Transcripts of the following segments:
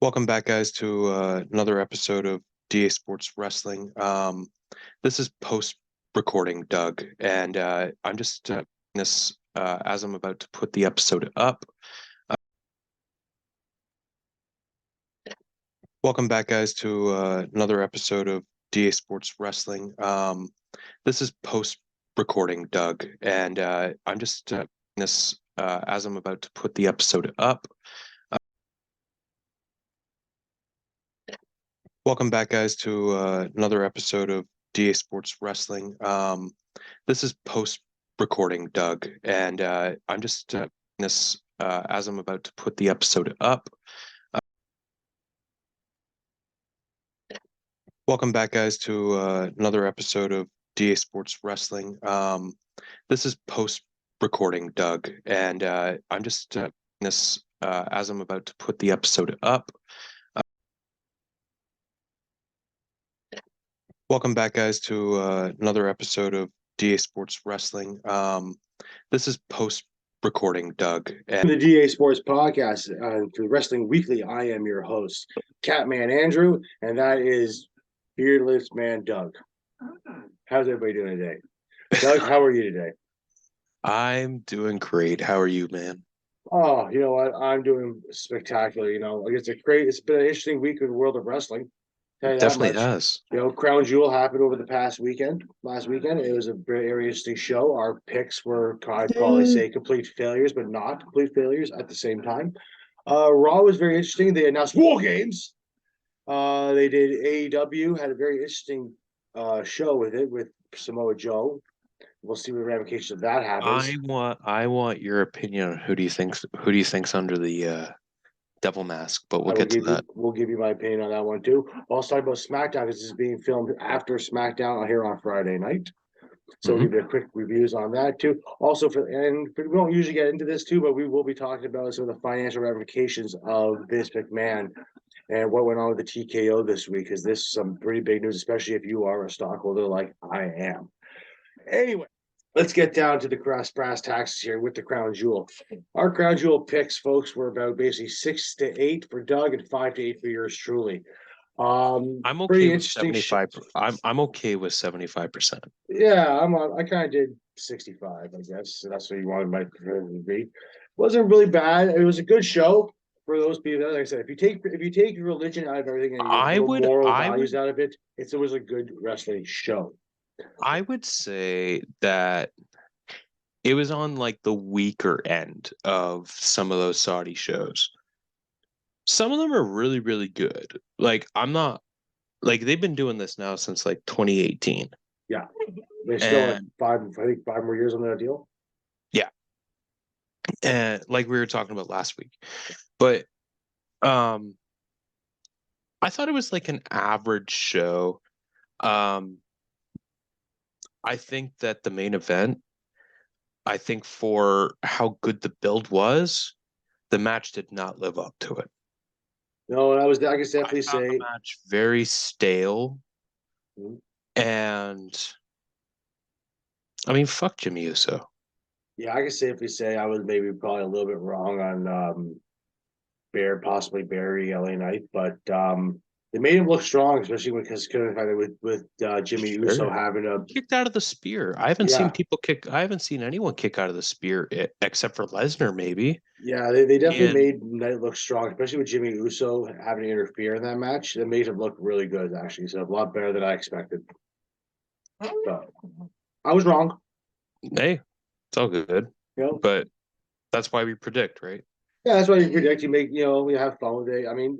Welcome back, guys, to another episode of DA Sports Wrestling. This is post-recording, Doug, and I'm just this as I'm about to put the episode up. Welcome back, guys, to another episode of DA Sports Wrestling. This is post-recording, Doug, and I'm just this as I'm about to put the episode up. Welcome back, guys, to another episode of DA Sports Wrestling. This is post-recording, Doug, and I'm just this as I'm about to put the episode up. Welcome back, guys, to another episode of DA Sports Wrestling. This is post-recording, Doug, and I'm just this as I'm about to put the episode up. Welcome back, guys, to another episode of DA Sports Wrestling. This is post-recording, Doug. And the DA Sports Podcast for Wrestling Weekly. I am your host, Catman Andrew, and that is Beardless Man Doug. How's everybody doing today? Doug, how are you today? I'm doing great. How are you, man? Oh, you know what? I'm doing spectacular. It's been an interesting week in the world of wrestling. Definitely has. Crown Jewel happened over the past weekend. Last weekend, it was a very interesting show. Our picks were, I'd probably say, complete failures, but not complete failures at the same time. Raw was very interesting. They announced War Games. They did AEW, had a very interesting show with it with Samoa Joe. We'll see what the ramifications of that happens. I want your opinion on who do you think's under the devil mask, but we'll get to that. We'll give you my opinion on that one too. I'll talk about SmackDown because this is being filmed after SmackDown here on Friday night. So we'll give you a quick reviews on that too. Also, we won't usually get into this too, but we will be talking about some of the financial ramifications of Vince McMahon and what went on with the TKO this week, because this is some pretty big news, especially if you are a stockholder like I am. Anyway, let's get down to the brass tacks here with the Crown Jewel. Our Crown Jewel picks, folks, were about basically 6 to 8 for Doug and 5 to 8 for yours truly. I'm okay with 75. I'm okay with 75%. Yeah, I kind of did 65, I guess. So that's what you wanted my preferred to be. Wasn't really bad. It was a good show for those people. Like I said, if you take religion out of everything and moral values out of it, it was a good wrestling show. I would say that it was on like the weaker end of some of those Saudi shows. Some of them are really, really good. Like they've been doing this now since like 2018. Yeah. They still have 5 more years on that deal. Yeah. And like we were talking about last week. But I thought it was like an average show. I think that the main event, I think for how good the build was, the match did not live up to it. No, I can definitely say the match very stale. Mm-hmm. And I mean, fuck Jimmy Uso. Yeah, I can safely say I was maybe probably a little bit wrong on possibly Barry LA Knight, but they made him look strong, especially because with Jimmy Uso having a kicked out of the spear. I haven't seen anyone kick out of the spear except for Lesnar, maybe. Yeah, they definitely made Knight look strong, especially with Jimmy Uso having to interfere in that match. That made him look really good, actually. So a lot better than I expected. So I was wrong. Hey, it's all good. But that's why we predict, right? Yeah, that's why you predict. You make, you have fun with it. I mean,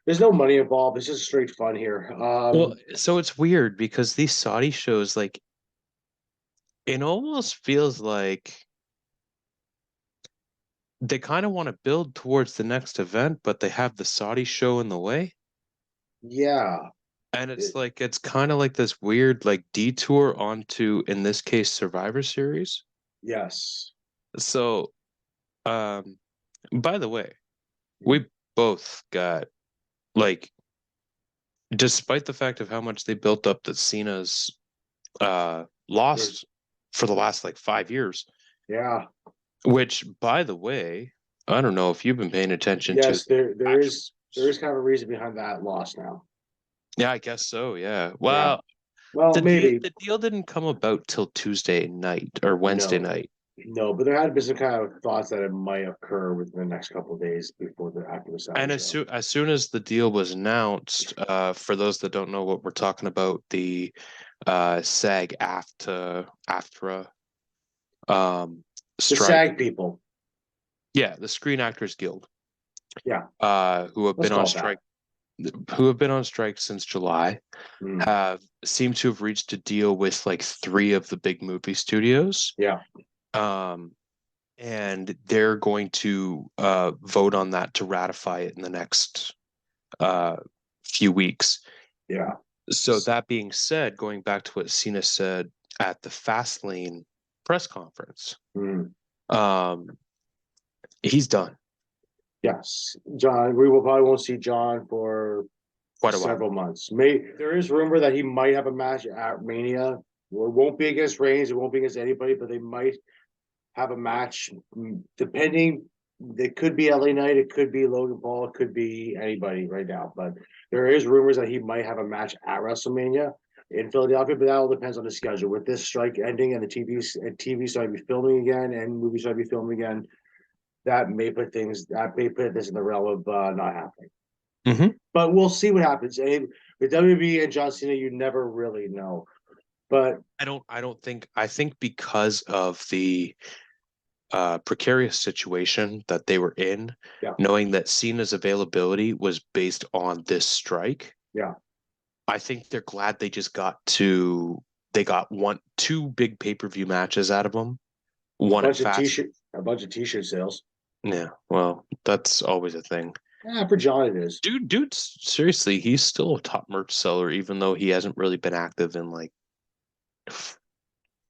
there's no money involved. It's just straight fun here. Well, so it's weird because these Saudi shows, like, it almost feels like they kind of want to build towards the next event, but they have the Saudi show in the way. Yeah. And it's kind of like this weird, like, detour onto, in this case, Survivor Series. Yes. So, by the way, we both got, like, despite the fact of how much they built up that Cena's lost for the last, like, 5 years. Yeah. Which, by the way, I don't know if you've been paying attention to. Yes, there is there is kind of a reason behind that loss now. Yeah, I guess so. Yeah. Yeah. Well, Well, maybe. the deal didn't come about till Tuesday night or Wednesday No. night. No, but there had been some kind of thoughts that it might occur within the next couple of days before the after the Saudi And show. as soon as the deal was announced, for those that don't know what we're talking about, the SAG-AFTRA The strike. SAG people. Yeah, the Screen Actors Guild. Yeah. Who have Let's been on call it that. strike who have been on strike since July, Mm. have seemed to have reached a deal with like three of the big movie studios. Yeah. Um, and they're going to vote on that to ratify it in the next uh, few weeks. Yeah. So that being said, going back to what Cena said at the Fastlane press conference, Mm. um, he's done Yes. John, we will probably won't see John for quite a while. several months. There is rumor that he might have a match at Mania. Well, it won't be against Reigns, it won't be against anybody, but they might have a match depending. It could be LA Knight, it could be Logan Paul, it could be anybody right now. But there is rumors that he might have a match at WrestleMania in Philadelphia, but that all depends on the schedule. With this strike ending and the TV starting to be filming again and movies starting to be filming again, that may put this in the realm of not happening. Mm-hmm. But we'll see what happens. And with WWE and John Cena, you never really know. But I think because of the precarious situation that they were in, yeah, knowing that Cena's availability was based on this strike, yeah, I think they're glad they got two big pay-per-view matches out of him. One at Fast. a bunch of t-shirt sales. Yeah, well, that's always a thing. Yeah, for John it is. Dude, seriously, he's still a top merch seller, even though he hasn't really been active in like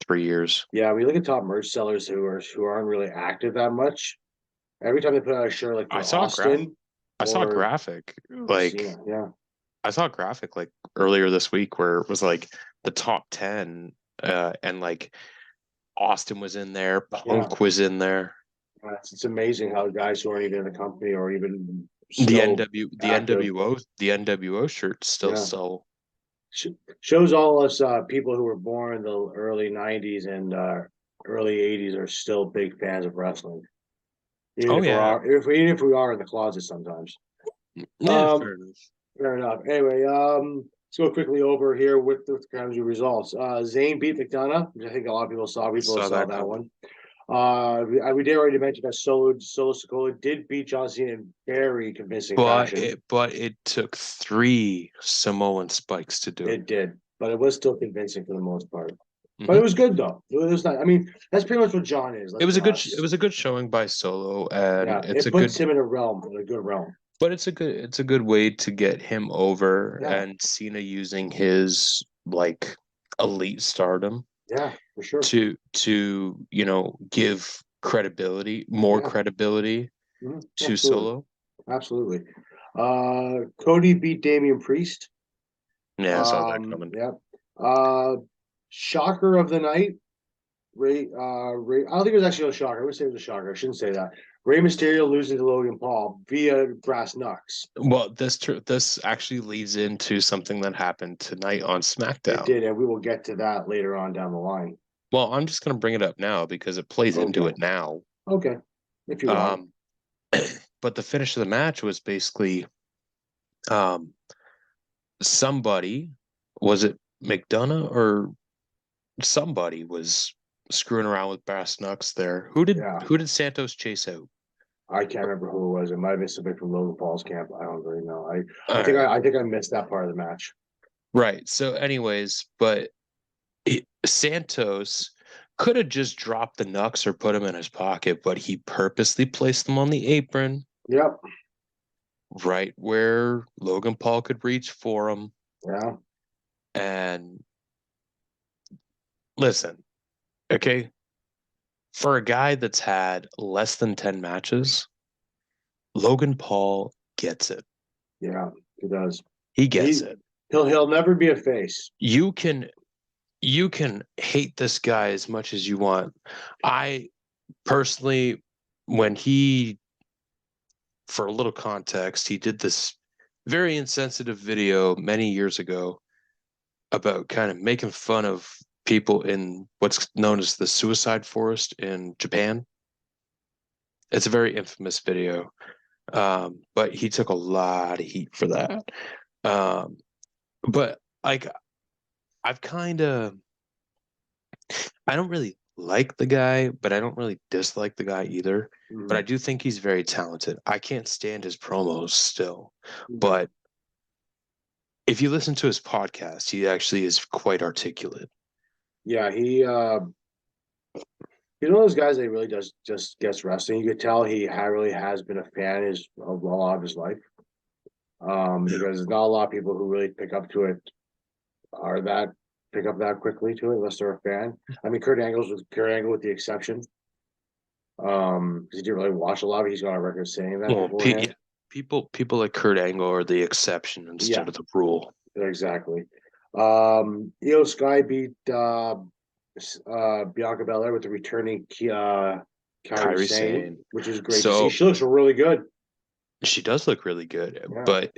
3 years. Yeah, we look at top merch sellers who aren't really active that much. Every time they put out a shirt like I for saw a graph. Austin I saw a or graphic Cena, yeah. I saw a graphic like earlier this week where it was like the top 10 and like Austin was in there, Yeah. Punk was in there. It's amazing how guys who aren't even in the company or even still active. The NWO shirts still Yeah. sell. Shows all us people who were born in the early 90s and early 80s are still big fans of wrestling. Oh yeah. Even if we are in the closet sometimes. Yeah, Um, fair enough. Fair enough. Anyway, let's go quickly over here with the kinds of results. Zayn beat McDonough, which I think a lot of people saw. People Saw saw that that coming. one. We did already mention that Solo Sikoa did beat John Cena in very convincing fashion. But it took three Samoan spikes to do it. It did, but it was still convincing for the most part. But Mm-hmm. it was good though. It was not. I mean, that's pretty much what John is. It was a good showing by Solo, and Yeah, it puts him in a good realm. but it's a good way to get him over, Yeah, and Cena using his like elite stardom yeah, for sure. to give more Yeah, credibility to absolutely, Solo. absolutely. Cody beat Damian Priest. Yeah, I saw that coming. Yeah. Shocker of the night. Ray. I don't think it was actually a shocker. I would say it was a shocker. I shouldn't say that. Rey Mysterio losing to Logan Paul via brass knucks. Well, this actually leads into something that happened tonight on SmackDown. It did, and we will get to that later on down the line. Well, I'm just going to bring it up now because it plays into it now. Okay, if you want. But the finish of the match was basically somebody, was it McDonough or somebody was screwing around with brass knucks there. Who did Santos chase out? I can't remember who it was. It might have been somebody from Logan Paul's camp. I don't really know. I think I missed that part of the match. Right. So, anyways, but Santos could have just dropped the knucks or put them in his pocket, but he purposely placed them on the apron. Yep. Right where Logan Paul could reach for him. Yeah. And listen, okay, for a guy that's had less than 10 matches, Logan Paul gets it. Yeah, he does. He gets it. He'll never be a face. You can hate this guy as much as you want. I personally, when he for a little context, he did this very insensitive video many years ago about kind of making fun of people in what's known as the suicide forest in Japan. It's a very infamous video, but he took a lot of heat for that. Um, but like, I've kind of, I don't really like the guy, but I don't really dislike the guy either. But I do think he's very talented. I can't stand his promos still, but if you listen to his podcast, he actually is quite articulate. Yeah, he's one of those guys that really does just gets wrestling. You could tell he really has been a fan of a lot of his life. Because there's not a lot of people who really pick up to it pick up that quickly to it unless they're a fan. I mean, Kurt Angle with the exception. Because he didn't really watch a lot of it. He's got a record saying that beforehand. People like Kurt Angle are the exception instead of the rule. Exactly. Io Sky beat Bianca Belair with the returning Kairi Sane, which is great to see. She looks really good. She does look really good, but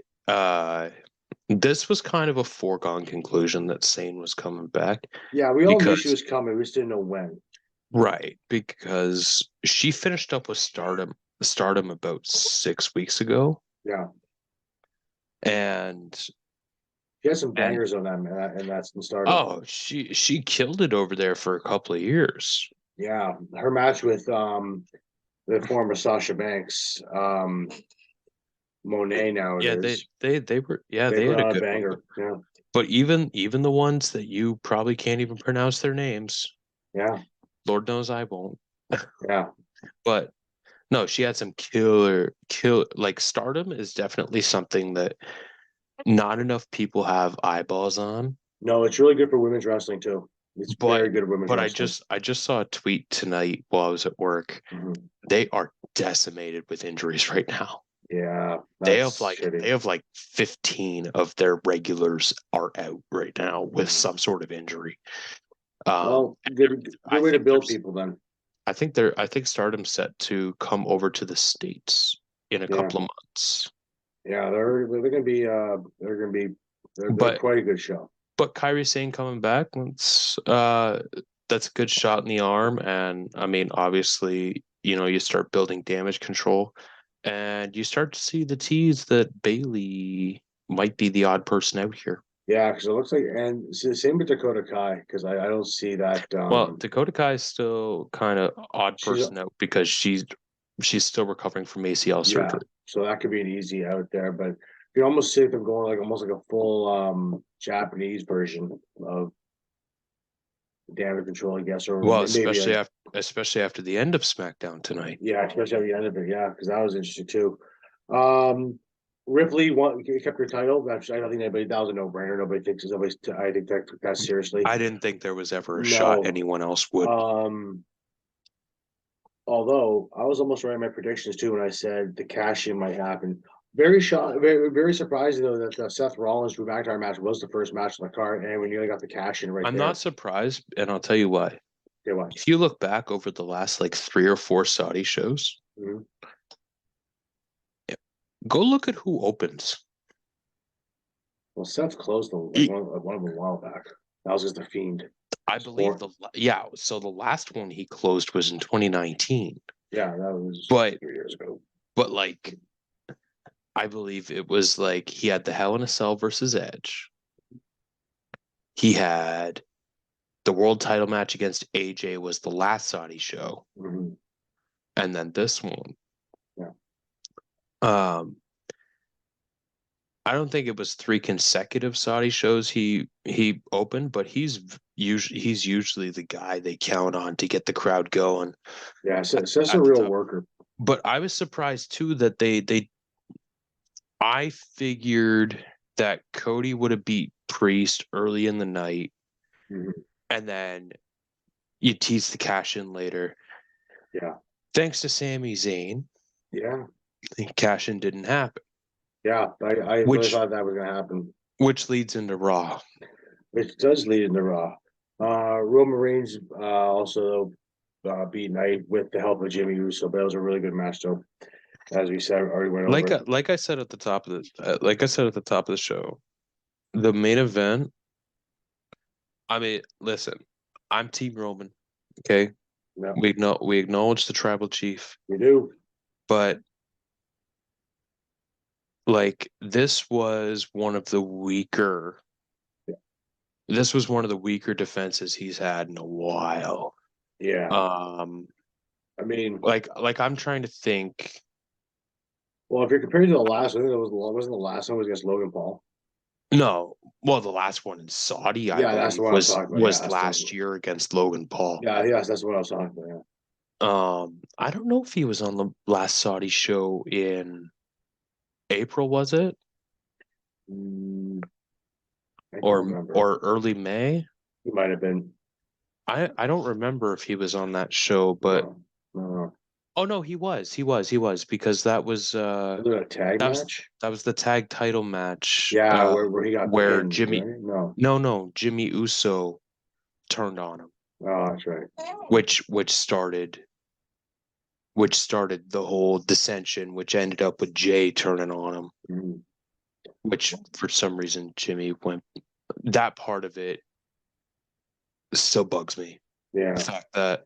this was kind of a foregone conclusion that Sane was coming back. Yeah, we all knew she was coming. We just didn't know when. Right, because she finished up with Stardom about 6 weeks ago. Yeah. And she has some bangers on that, and that's in Stardom. Oh, she killed it over there for a couple of years. Yeah, her match with the former Sasha Banks, Monet now they were they had a good banger. Yeah. But even the ones that you probably can't even pronounce their names. Yeah. Lord knows I won't. Yeah. But no, she had some killer like Stardom is definitely something that not enough people have eyeballs on. No, it's really good for women's wrestling too. It's very good at women's wrestling. But I just saw a tweet tonight while I was at work. They are decimated with injuries right now. Yeah, they have like 15 of their regulars are out right now with some sort of injury. Well, good way to build people then. I think Stardom's set to come over to the States in a couple of months. Yeah, they're quite a good show. But Kairi Sane coming back, that's a good shot in the arm. And I mean, obviously, you start building damage control and you start to see the tease that Bayley might be the odd person out here. Yeah, because it looks like, and same with Dakota Kai, because I don't see that. Well, Dakota Kai is still kind of odd person out because she's still recovering from ACL surgery. So that could be an easy out there, but you can almost see them going like almost like a full Japanese version of damage control, I guess. Or well, especially after the end of SmackDown tonight. Yeah, especially at the end of it. Yeah, because that was interesting too. Ripley kept her title. I don't think that was a no-brainer. Nobody thinks I think that took that seriously. I didn't think there was ever a shot anyone else would. Although I was almost right in my predictions too when I said the cash-in might happen. Very shocked, very surprising though that the Seth Rollins Drew McIntyre match was the first match on the card, and we nearly got the cash-in right there. I'm not surprised, and I'll tell you why. Okay, why? If you look back over the last like 3 or 4 Saudi shows, go look at who opens. Well, Seth closed one of them a while back. That was just the Fiend. I believe so the last one he closed was in 2019. Yeah, that was 3 years ago. But like, I believe it was like he had the Hell in a Cell versus Edge. He had the world title match against AJ was the last Saudi show. And then this one. Yeah. I don't think it was 3 consecutive Saudi shows he opened, but he's usually the guy they count on to get the crowd going. Yeah, so that's a real worker. But I was surprised too that I figured that Cody would have beat Priest early in the night, and then you tease the cash in later. Yeah. Thanks to Sami Zayn. Yeah. Cash in didn't happen. Yeah, I really thought that was going to happen. Which leads into Raw. It does lead into Raw. Roman Reigns also beat Knight with the help of Jimmy Uso, but it was a really good match, though. as we said, already went over. Like I said at the top of the show, the main event. I mean, listen, I'm Team Roman. Okay, Yeah, we acknowledge the tribal chief, we do. but like this was one of the weaker. This was one of the weaker defenses he's had in a while. Yeah, Um, I mean, like I'm trying to think. well, if you're comparing to the last, I think it wasn't the last one was against Logan Paul. No, well, the last one in Saudi, I Yeah, that's the believe, one I was talking about. Yeah, was that's the last year against Logan Paul. yeah, yes, that's what I was talking about. Yeah. I don't know if he was on the last Saudi show in April, was it? Mm, I don't Or remember. early May? He might have been. I don't remember if he was on that show, but No, no. oh no, he was because Was it a tag match? that was the tag title match Yeah, where he got where pinned, right? No. Jimmy Uso turned on him, Oh, that's right. which started the whole dissension, which ended up with Jay turning on him, Mhm. which for some reason Jimmy went. That part of it still bugs me. The Yeah, fact that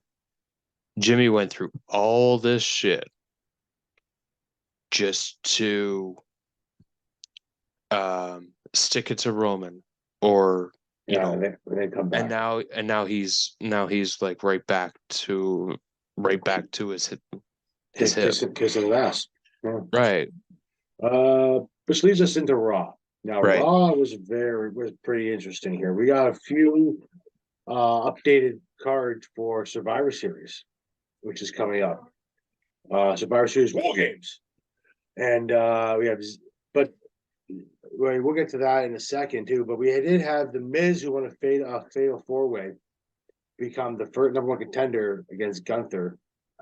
Jimmy went through all this shit just to stick it to Roman, or yeah, they come back. and now he's like right back to his hip. Kiss of the ass. Yeah. Right, Which leads us into Raw. Now, right. Raw was pretty interesting here. We got a few updated cards for Survivor Series, which is coming up. Survivor Series War Games, and we have, but we'll get to that in a second too. But we did have the Miz who won a fatal four way become the first number one contender against Gunther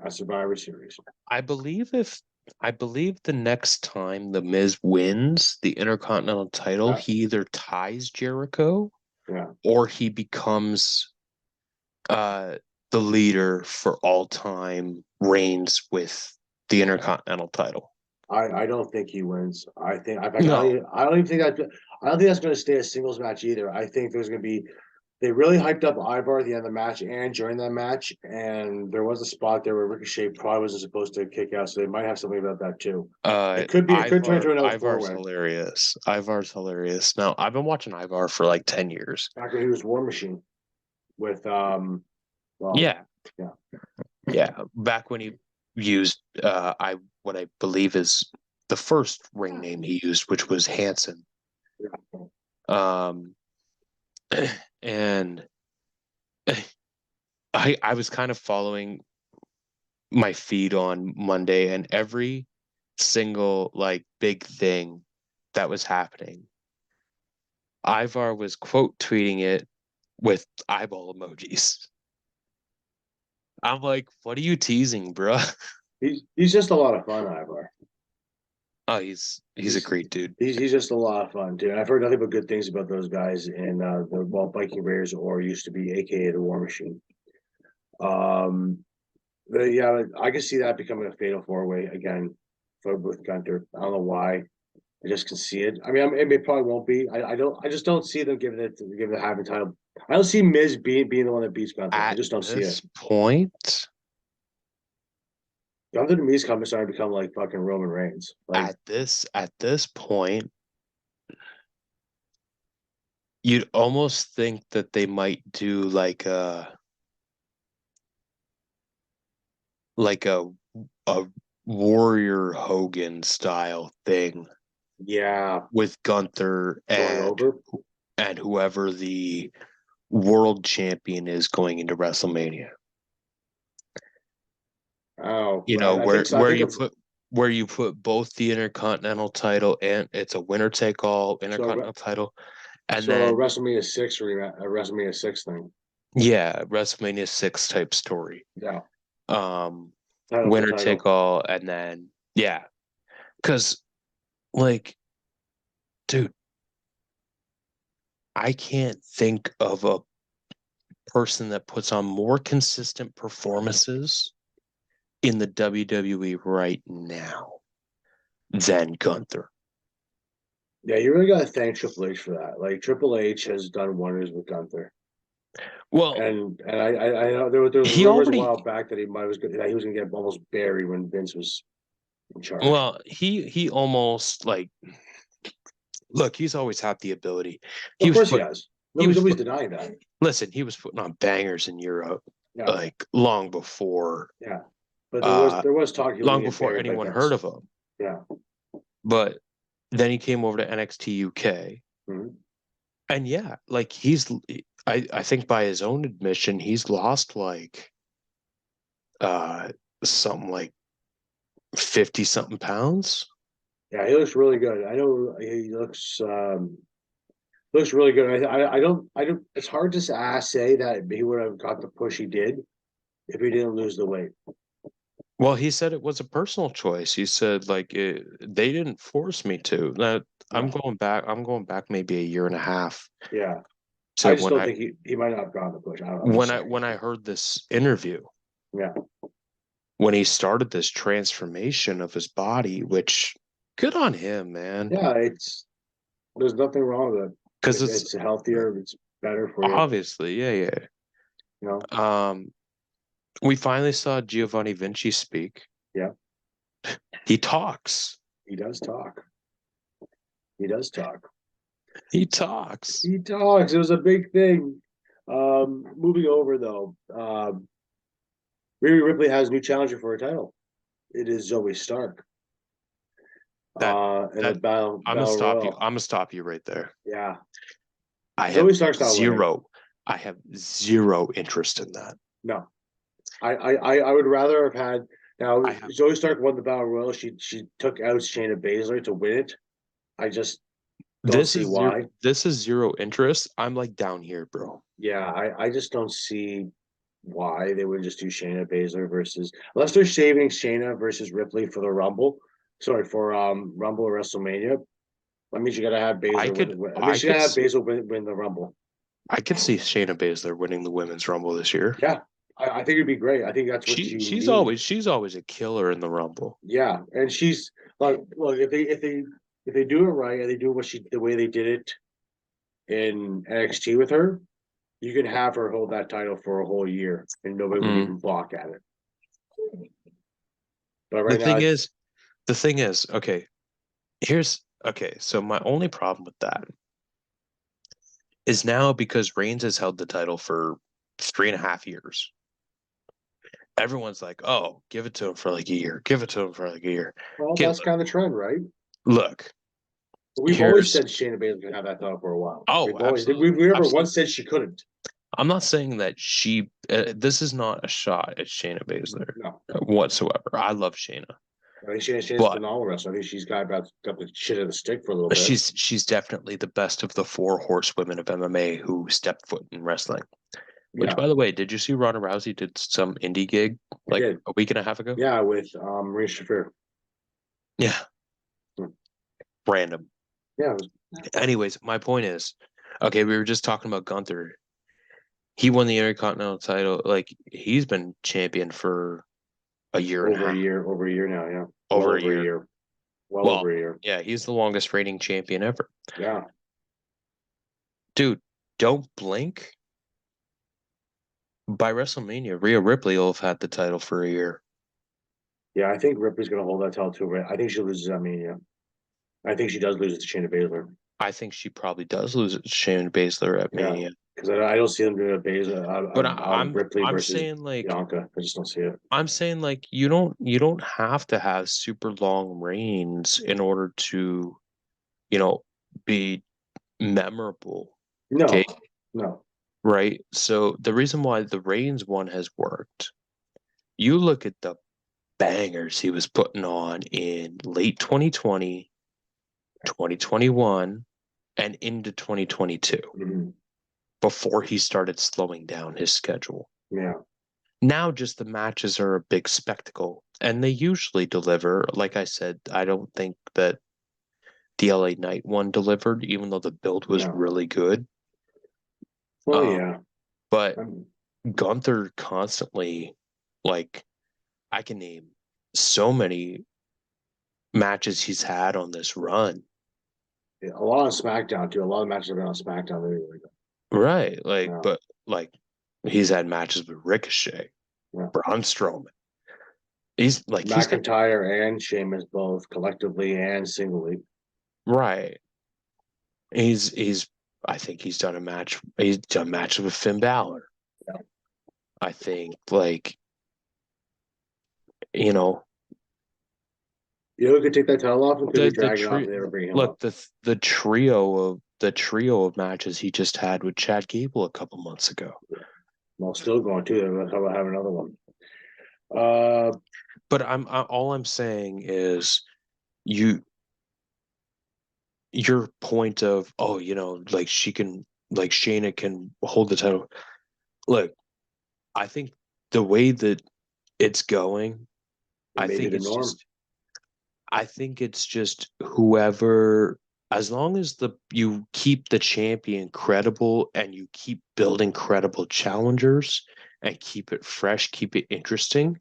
at Survivor Series. I believe if I believe the next time the Miz wins the Intercontinental title, Yeah, he either ties Jericho yeah. or he becomes uh the leader for all time reigns with the Intercontinental title. I don't think he wins. In fact, No, I don't even think I don't think that's going to stay a singles match either. I think there's going to be they really hyped up Ivar at the end of the match and during that match, and there was a spot there where Ricochet probably wasn't supposed to kick out, so they might have something about that too. It could turn into another four Ivar's way. hilarious. Ivar's hilarious. Now, I've been watching Ivar for like 10 years. Back when he was War Machine with well, Yeah, yeah, yeah. Back when he used I what I believe is the first ring name he used, which was Hanson. yeah. Um and I was kind of following my feed on Monday, and every single like big thing that was happening, Ivar was quote tweeting it with eyeball emojis. I'm like, what are you teasing, bro? He's just a lot of fun, Ivar. Oh, he's a He's great dude. he's just a lot of fun too. And I've heard nothing but good things about those guys in the Viking Raiders or used to be AKA the War Machine. Um, yeah, I can see that becoming a fatal four way again for with Gunter. I don't know why. I just can see it. I mean, it probably won't be. I don't. I just don't see them giving the having title. I don't see Miz being the one that beats Gunther. I At just don't see it. this point, Gunther to me is coming starting to become like fucking Roman Reigns. Like at this point, you'd almost think that they might do like a Warrior Hogan style thing yeah, with Gunther going over. and whoever the world champion is going into WrestleMania. Oh, You know, I think so. I think of where you put both the Intercontinental title and it's a winner take all so Intercontinental title, and so then WrestleMania six a WrestleMania six thing. yeah, WrestleMania 6 type story. Yeah, Um, title for winner take title. all, and then yeah, because like, dude, I can't think of a person that puts on more consistent performances in the WWE right now. than Gunther. Yeah, you really got to thank Triple H for that. Like Triple H has done wonders with Gunther, Well, and I know there was he rumors a while already back that he was going to get almost buried when Vince was in charge. well, he almost like look, he's always had the ability. He Of was course he put has. he was Nobody's put denying that. listen, he was putting on bangers in Europe Yeah, like long before yeah. But uh there was talk he was long going to get before buried by anyone heard Vince. of him. Yeah. But then he came over to NXT UK. Mhm. And yeah, like I think by his own admission, he's lost like uh something like 50 something pounds. Yeah, he looks really good. I know he looks really good. I don't. It's hard to say that he would have got the push he did if he didn't lose the weight. Well, he said it was a personal choice. He said like they didn't force me to. Now No, I'm going back maybe a year and a half yeah, to I just don't think he might not have gotten the push. I'm just saying. when I heard this interview Yeah, when he started this transformation of his body, which good on him, man. yeah. There's nothing wrong with it. Because it's It's healthier. It's better for you. obviously, yeah, You know. yeah. We finally saw Giovanni Vinci speak. Yeah, He talks. he does talk. He does talk. He talks. He talks. It was a big thing. Moving over though, Rhea Ripley has a new challenger for her title. It is Zoe Stark. That In the that battle royal. I'm gonna stop you right there. Yeah, I have Zoe Stark's not winning. zero. I have zero interest in that. No, I would rather have had. Now I have Zoe Stark won the battle royal. She took out Shayna Baszler to win it. I just don't see why. this is zero interest. I'm like down here, bro. Yeah, I just don't see why they would just do Shayna Baszler versus unless they're saving Shayna versus Ripley for the Rumble. Sorry for Rumble or WrestleMania. That means you gotta have Baszler win. I mean, I you could gotta have Baszler win the Rumble. I could see Shayna Baszler winning the women's rumble this year. Yeah, I think it'd be great. I think that's what you need. She's always a killer in the rumble. Yeah, and she's like, look, if they do it right and they do the way they did it in NXT with her, you can have her hold that title for a whole year and nobody would Mm. even balk at it. But The right now, thing is, okay, okay, so my only problem with that is now because Reigns has held the title for 3.5 years. Everyone's like, "Oh, give it to him for like a year. Give it to him for like a year." well, Okay, that's kind of the trend, right? look. We've always Here's said Shayna Baszler can have that title for a while. oh, We've absolutely, never once absolutely. said she couldn't. I'm not saying that she. This is not a shot at Shayna Baszler No, whatsoever. I love Shayna, I think Shayna's a but phenomenal wrestler. I think she's got the shit in the stick for a little bit. she's definitely the best of the four horsewomen of MMA who stepped foot in wrestling. Which, Yeah, by the way, did you see Ronda Rousey did some indie gig I like did. a week and a half ago? Yeah, with Marie Shafir. Yeah, Hmm. random. Yeah, Anyways, my point is, okay, we were just talking about Gunther. He won the Intercontinental title. Like he's been champion for a year and a half, over a year now. Yeah, well over a over a year. year, well Well, over a year. yeah, he's the longest reigning champion ever. Yeah, Dude, don't blink. By WrestleMania, Rhea Ripley will have had the title for a year. yeah. I think Ripley's gonna hold that title too. Right? I think she loses at Mania. I think she does lose it to Shayna Baszler. I think she probably does lose it to Shayna Baszler at Yeah, Mania. because I don't see them doing a Baszler But Ripley I'm versus saying like Bianca. I just don't see it. you don't have to have super long reigns in order to, you know, be memorable. Okay. No, no. Right. So the reason why the Reigns one has worked, you look at the bangers he was putting on in late 2020, 2021, and into 2022 Mhm. before he started slowing down his schedule. Yeah, Now just the matches are a big spectacle and they usually deliver. Like I said, I don't think that the LA Knight one delivered, even though the build was no. really good. Well, Um, yeah. but Um, Gunther constantly, like, I can name so many matches he's had on this run. Yeah, a lot on SmackDown too. A lot of matches have been on SmackDown. Right. Like, Yeah, but like he's had matches with Ricochet, yeah. Braun Strowman. He's got McIntyre and Sheamus both collectively and singly. right. He's I think he's done matches with Finn Balor. Yeah. I think like, you know, You know who could take that title off and could be the dragging off tree if they ever bring him look up. the trio of matches he just had with Chad Gable a couple months ago. Well, still going too. How about have another one? Uh, But all I'm saying is you your point of, oh, like she can, like Shayna can hold the title. Look, I think the way that it's going, it I may be think the it's norm. just I think it's just whoever, as long as you keep the champion credible and you keep building credible challengers and keep it fresh, keep it interesting,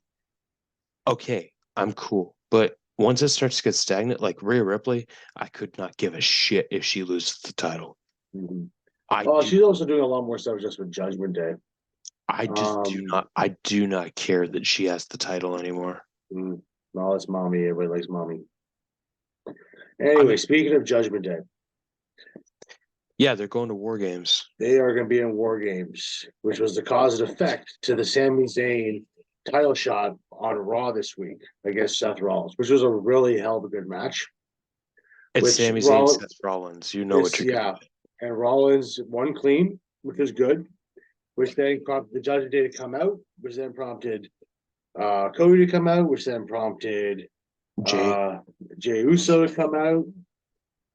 okay, I'm cool. But once it starts to get stagnant, like Rhea Ripley, I could not give a shit if she loses the title. Mm-hmm. I Oh, do she's also doing a lot more stuff just with Judgment Day. I do not care that she has the title anymore. No, it's mommy. Everybody likes mommy. I Anyway, mean, speaking of Judgment Day, yeah, they're going to war games. they are going to be in War Games, which was the cause and effect to the Sami Zayn title shot on Raw this week against Seth Rollins, which was a really hell of a good match. It's Which Sami Zayn, Rollins, Seth Rollins. You know what it's you're getting. yeah, and Rollins won clean, which is good. Which then prompted the Judgment Day to come out, which then prompted Cody to come out, which then prompted Jay, uh, Jey Uso to come out,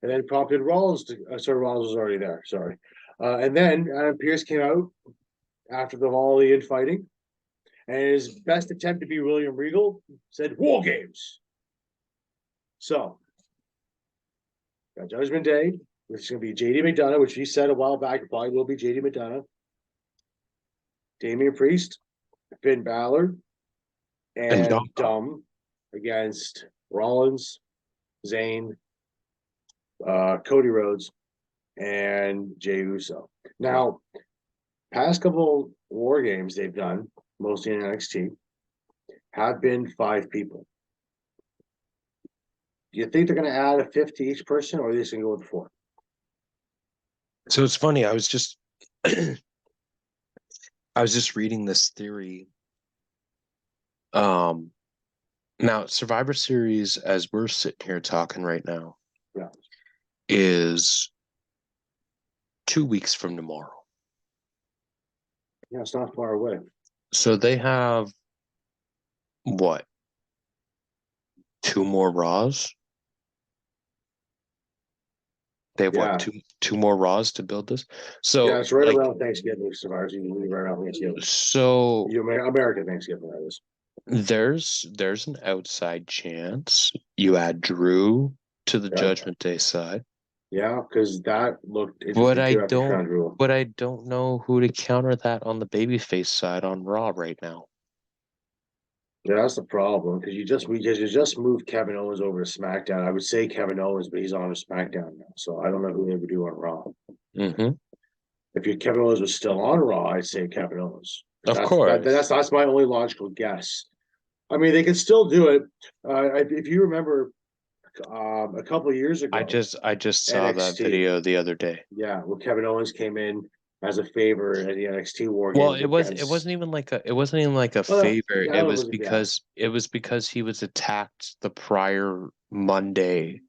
and then prompted Rollins to. Sorry, Rollins was already there. Sorry, and then Adam Pearce came out after all the infighting, and his best attempt to be William Regal said "War Games." So, got Judgment Day, which is going to be JD McDonough, which he said a while back probably will be JD McDonough, Damian Priest, Finn Balor, and and Yoko. against Rollins, Zayn, Cody Rhodes, and Jey Uso. Now, past couple war games they've done, mostly in NXT, have been 5 people. Do you think they're going to add a fifth to each person, or are they just going to go with 4? So it's funny. I was just reading this theory. Um, Now Survivor Series, as we're sitting here talking right now, Yeah, is 2 weeks from tomorrow. yeah, it's not far away. So they have what? 2 more Raws? They have what? Yeah, Two more Raws to build this. yeah, So it's right like around Thanksgiving. Survivor Series right around Thanksgiving. so American Thanksgiving, that is. there's an outside chance you add Drew to the Yeah, Judgment Day side. yeah, because that looked But interesting I too after don't Crown Jewel. but I don't know who to counter that on the babyface side on Raw right now. Yeah, that's the problem because you just moved Kevin Owens over to SmackDown. I would say Kevin Owens, but he's on SmackDown now, so I don't know who they would do on Raw. Mm-hmm. If Kevin Owens was still on Raw, I'd say Kevin Owens. Of course. That's my only logical guess. I mean, they could still do it. If you remember, a couple of years ago, I just saw that NXT, video the other day. yeah, where Kevin Owens came in as a favor at the NXT War Well, Games it against. wasn't even like a Well, favor. yeah, it was yeah, It was because he was attacked the prior Monday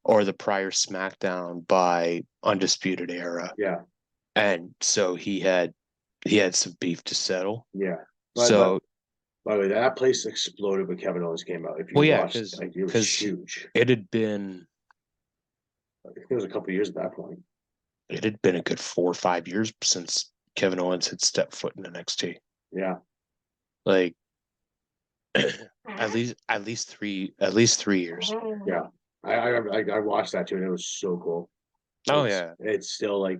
or the prior SmackDown by Undisputed Era. yeah, And so he had some beef to settle. yeah. But So, by the way, that place exploded when Kevin Owens came out. If you well, yeah, watched, like it was because huge. it had been I think it was a couple of years at that point. it had been a good 4 or 5 years since Kevin Owens had stepped foot in NXT. Yeah, Like at least 3 years. yeah. I watched that too, and it was so cool. Oh yeah. It's still like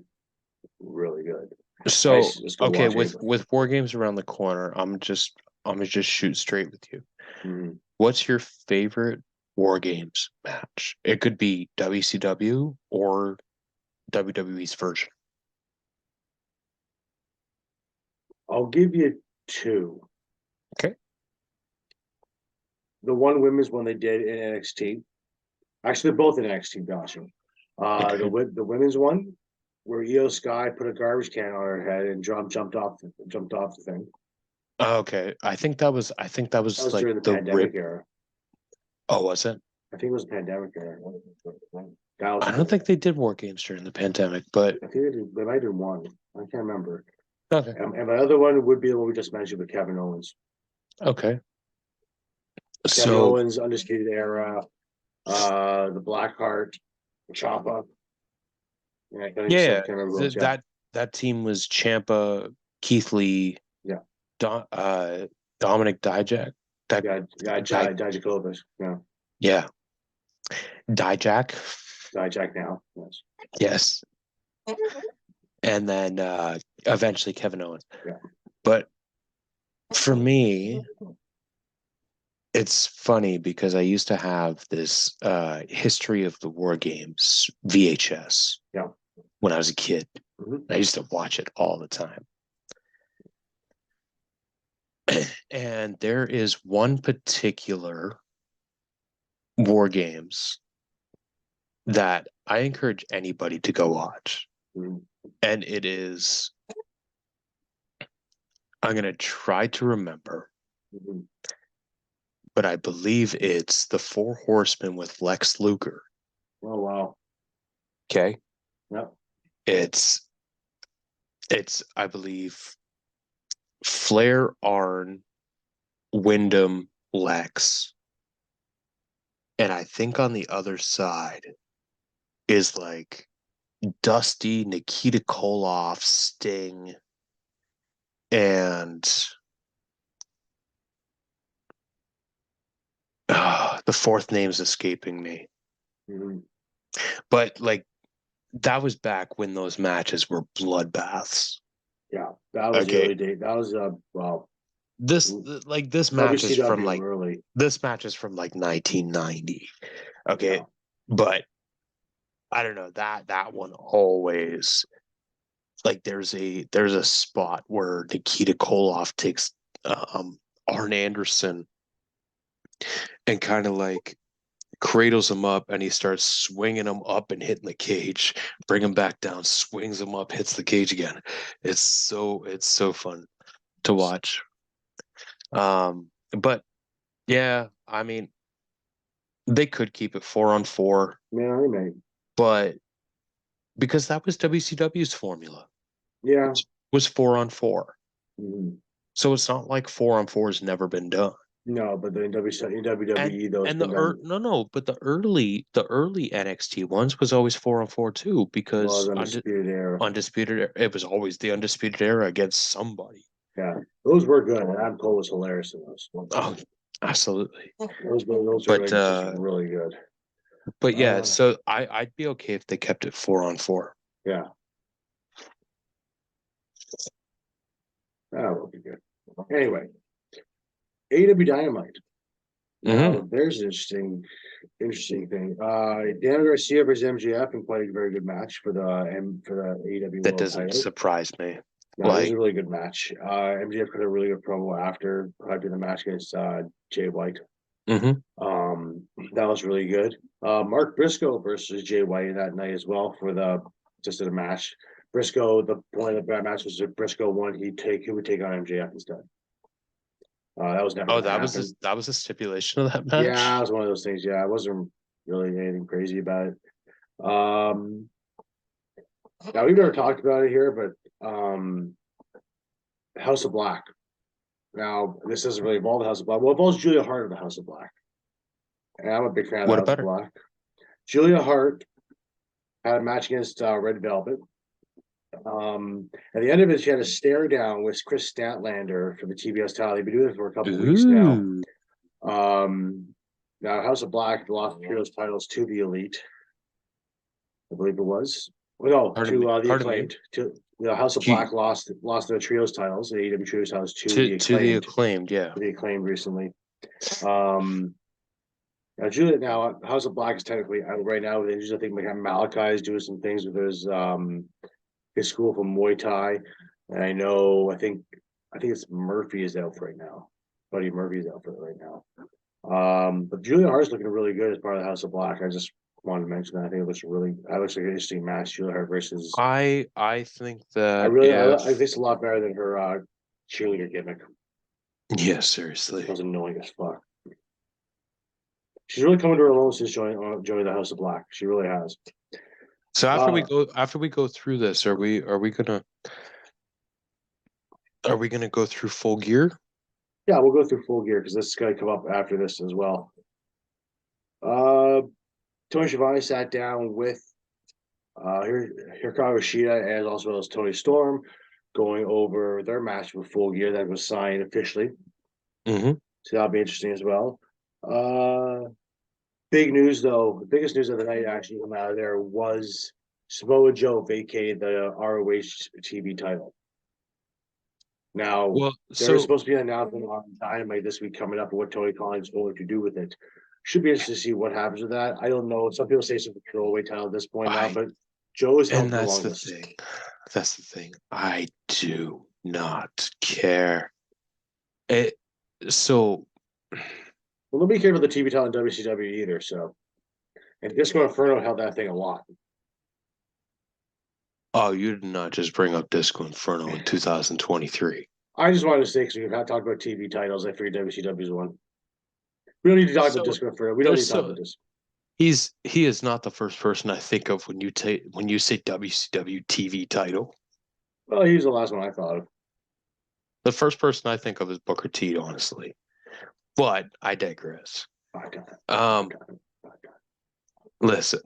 really good. I So just go okay, watch it. with war games around the corner, I'm gonna just shoot straight with you. Mhm. What's your favorite War Games match. It could be WCW or WWE's version. I'll give you two. Okay. The one women's one they did in NXT. Actually, they're both in NXT, gosh. Okay. The women's one where Io Sky put a garbage can on her head and jumped off the thing. Okay. I think that was That was like during the the pandemic rip. era. Oh, was it? I think it was the pandemic era. That was I cool. don't think they did War Games during the pandemic, but I think they might have one. I can't remember. okay. And my other one would be the one we just mentioned with Kevin Owens. Okay. Kevin So Owens, Undisputed Era, the Blackheart, Ciampa. Yeah, I can't yeah, remember those. Yeah, that team was Champa, Keith Lee, yeah, Dominic Dijak. That guy, Dijakovic. Yeah, yeah, Dijak. Dijak now. Yes. Yes. And then eventually Kevin Owens. Yeah. But for me, it's funny because I used to have this history of the War Games VHS Yeah. when I was a kid. Mm-hmm. I used to watch it all the time. And there is one particular War Games that I encourage anybody to go watch. Mm-hmm. And it is, I'm going to try to remember, Mm-hmm. but I believe it's the Four Horsemen with Lex Luger. Oh, wow. Okay. Yeah. It's, I believe, Flair, Arn, Wyndham, Lex. And I think on the other side is like Dusty, Nikita Koloff, Sting, and the fourth name's escaping me. Mm-hmm. But like that was back when those matches were bloodbaths. Yeah, that was Okay. early day. That was well, This match is from WCW like early. this match is from like 1990. Okay. Yeah. But I don't know, that one always like there's a spot where Nikita Koloff takes Arn Anderson and kind of like cradles him up, and he starts swinging him up and hitting the cage, bring him back down, swings him up, hits the cage again. It's so fun to watch. But yeah, I mean, they could keep it 4-on-4, Man, I may. but because that was WCW's formula, Yeah. was 4-on-4. Mm-hmm. So it's not like 4-on-4 has never been done. No, but in WWE, those And been done. but the early NXT ones was always 4-on-4 too, Was because Undisputed Era. undisputed, it was always the undisputed era against somebody. Yeah, those were good. And Adam Cole was hilarious in those. Oh, absolutely. Those were But like just really good. yeah, so I'd be okay if they kept it 4-on-4. Yeah, that would be good. Anyway, AEW Dynamite. Now, there's an interesting thing. Dan Garcia versus MJF and quite a very good match for the AEW That World doesn't Title. surprise me. No, it was a really good match. MJF cut a really good promo after the match against Jay White. That was really good. Mark Briscoe versus Jay White that night as well for the match. Briscoe, the point of that match was that Briscoe won. He would take on MJF instead. That was never. Oh, that was a stipulation of that match. Yeah, it was one of those things. Yeah, it wasn't really anything crazy about it. Now we've never talked about it here, but House of Black. Now this doesn't really involve the House of Black. Well, it involves Julia Hart of the House of Black, and I'm a big fan of the House of Black. Julia Hart had a match against Red Velvet. At the end of it, she had a stare down with Chris Statlander for the TBS title. They've been doing it for a couple of weeks now. Now House of Black lost Trios titles to the Elite, I believe it was. Well, no, to the Acclaimed. To the House of Black lost the Trios titles, the AEW Trios titles to the Acclaimed. To the Acclaimed, yeah. To the Acclaimed recently. Now, Julia, now House of Black is technically out right now. I think Malachi is doing some things with his school for Muay Thai, and I think it's Murphy is out for right now. Buddy Murphy is out for it right now. But Julia Hart's looking really good as part of the House of Black. I just wanted to mention that. I think that looks like an interesting match. Julia Hart versus. I think that I think it's a lot better than her cheerleader gimmick. yeah, It seriously. was annoying as fuck. She's really coming to her own since joining the House of Black. She really has. So Uh, after we go through this, are we gonna go through Full Gear? yeah, we'll go through Full Gear because this is going to come up after this as well. Uh, Tony Schiavone sat down with Hikaru Shida and also as Tony Storm, going over their match with Full Gear that was signed officially. Mm-hmm. So that'll be interesting as well. Big news though, the biggest news of the night actually come out of there was Samoa Joe vacated the ROH TV title. Now Well, there is so supposed to be an announcement on Dynamite this week coming up of what Tony Khan is going to do with it. Should be interesting to see what happens with that. I don't know. Some people say it's a throwaway title at this point now, I but Joe is held and for the that's the longest. thing. That's the thing. I do not care. It so Well, nobody cared about the TV title in WCW either. So, and Disco Inferno held that thing a lot. oh, you did not just bring up Disco Inferno in 2023. I just wanted to say because we've had talked about TV titles. I figured WCW's one. We don't need to talk about So Disco Inferno. We don't need there's to talk so about this. he is not the first person I think of when you say WCW TV title. Well, he's the last one I thought of. The first person I think of is Booker T, honestly. But I digress. Um, listen,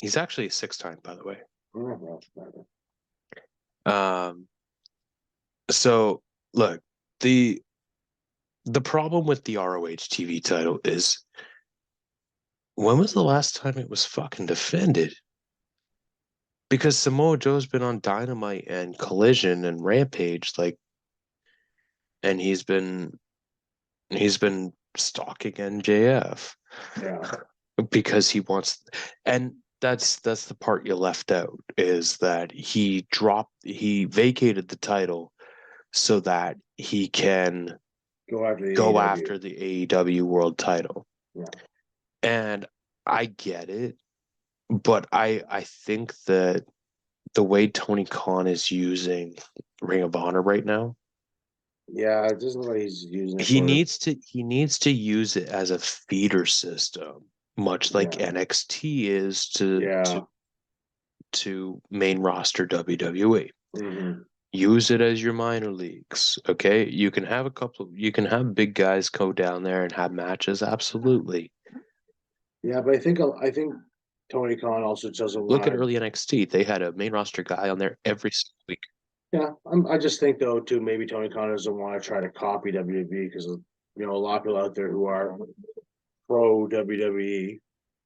he's actually a six-time, by the way. Um, so look, the problem with the ROH TV title is when was the last time it was fucking defended? Because Samoa Joe's been on Dynamite and Collision and Rampage, like, and he's been stalking NJF Yeah. because he wants, and that's the part you left out is that he vacated the title so that he can Go after the go AEW. after the AEW world title. Yeah. And I get it, but I think that the way Tony Khan is using Ring of Honor right now, Yeah, it doesn't look like he's using it for. he needs to use it as a feeder system, much like Yeah. NXT is Yeah. to main roster WWE. Mm-hmm. Use it as your minor leagues, okay? You can have big guys go down there and have matches, absolutely. Yeah, but I think Tony Khan also doesn't Look want at to. early NXT. They had a main roster guy on there every single week. Yeah, I just think though too maybe Tony Khan doesn't want to try to copy WWE because a lot of people out there who are pro WWE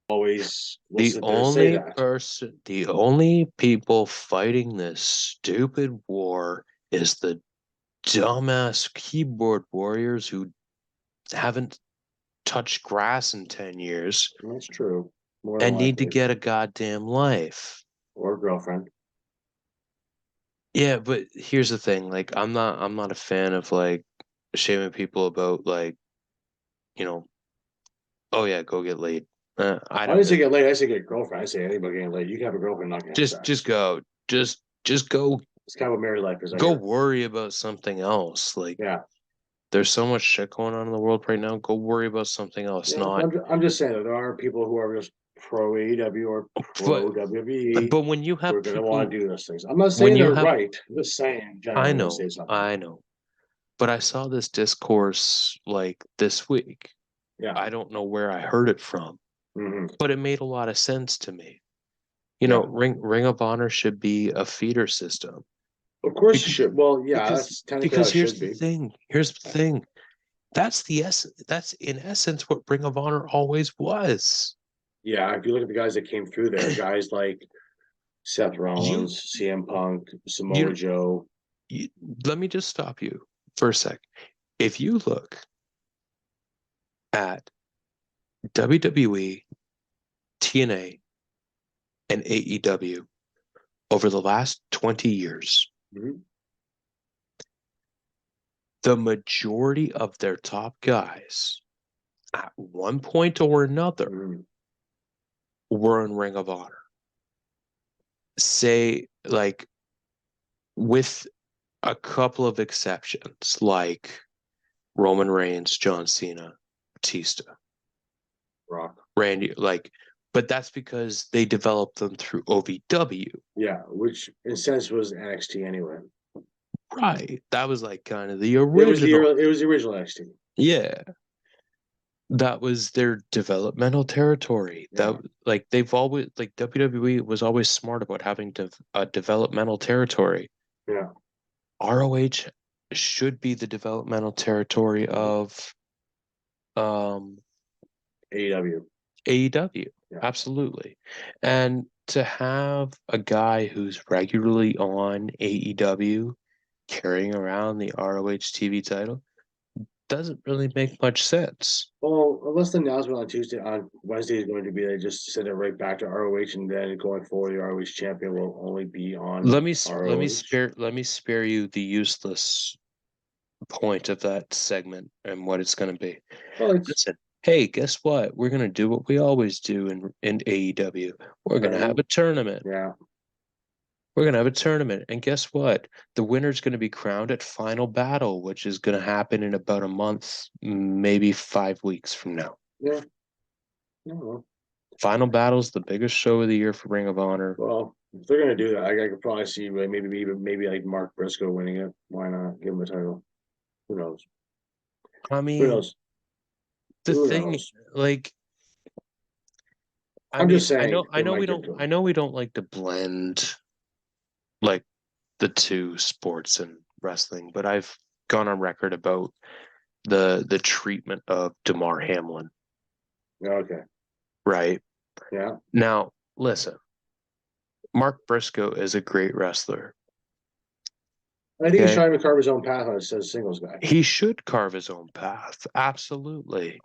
always will sit there and say that. The only people fighting this stupid war is the dumbass keyboard warriors who haven't touched grass in 10 years That's true, more than and need to likely, get a goddamn life. or girlfriend. Yeah, but here's the thing, like I'm not a fan of like shaming people about like, you know, oh yeah, go get laid. I I don't didn't say really get laid. I say get girlfriend. I say anybody getting laid. You can have a girlfriend, not gonna have just sex. go. Just It's kind of what married life is. I go hear. worry about something else. Like Yeah, there's so much shit going on in the world right now. Go worry about something else. yeah. Not I'm just saying that there are people who are just pro AEW or but pro WWE when you who have are going to want people to do those things. I'm not when saying you they're have right. I'm just saying generally they say something. I know. But I saw this discourse like this week. Yeah. I don't know where I heard it from, Mm-hmm. but it made a lot of sense to me. Yeah. Ring of Honor should be a feeder system. Of course it Because should. Well, yeah, that's technically how because it should be. here's the thing. That's the essence. That's in essence what Ring of Honor always was. Yeah, if you look at the guys that came through there, guys like Seth You Rollins, CM Punk, Samoa you, Joe. you let me just stop you for a sec. If you look at WWE, TNA, and AEW over the last 20 years, Mm-hmm. the majority of their top guys at one point or another Mm-hmm. were in Ring of Honor. Say, like, with a couple of exceptions, like Roman Reigns, John Cena, Batista, Rock. Randy, like, but that's because they developed them through OVW. Yeah, which in a sense was NXT anyway. Right. That was like kind of the It was the original. early, it was the original NXT. Yeah. That was their developmental territory. Yeah. That like they've always like WWE was always smart about having a developmental territory. Yeah. ROH should be the developmental territory of um AEW. AEW. Yeah. Absolutely. And to have a guy who's regularly on AEW carrying around the ROH TV title doesn't really make much sense. Well, unless the announcement on Wednesday is going to be they just send it right back to ROH, and then going forward, the ROH champion will only be on ROH. Let me spare you the useless point of that segment and what it's going to be. Well, it's Listen, hey, guess what? We're going to do what we always do in AEW. We're going to have a tournament. yeah. We're going to have a tournament. And guess what? The winner's going to be crowned at Final Battle, which is going to happen in about a month, maybe 5 weeks from now. Yeah. No. Final Battle's the biggest show of the year for Ring of Honor. Well, if they're gonna do that, I could probably see maybe like Mark Briscoe winning it. Why not give him the title? Who knows? I Who mean, knows? the Who thing, knows? like, I I'm mean, just saying they might give it to I him. know we don't like to blend like the two sports and wrestling, but I've gone on record about the treatment of Damar Hamlin, Okay. right? Yeah. Now, listen, Mark Briscoe is a great wrestler. I think he's Okay. trying to carve his own path as a singles guy. He should carve his own path. Absolutely.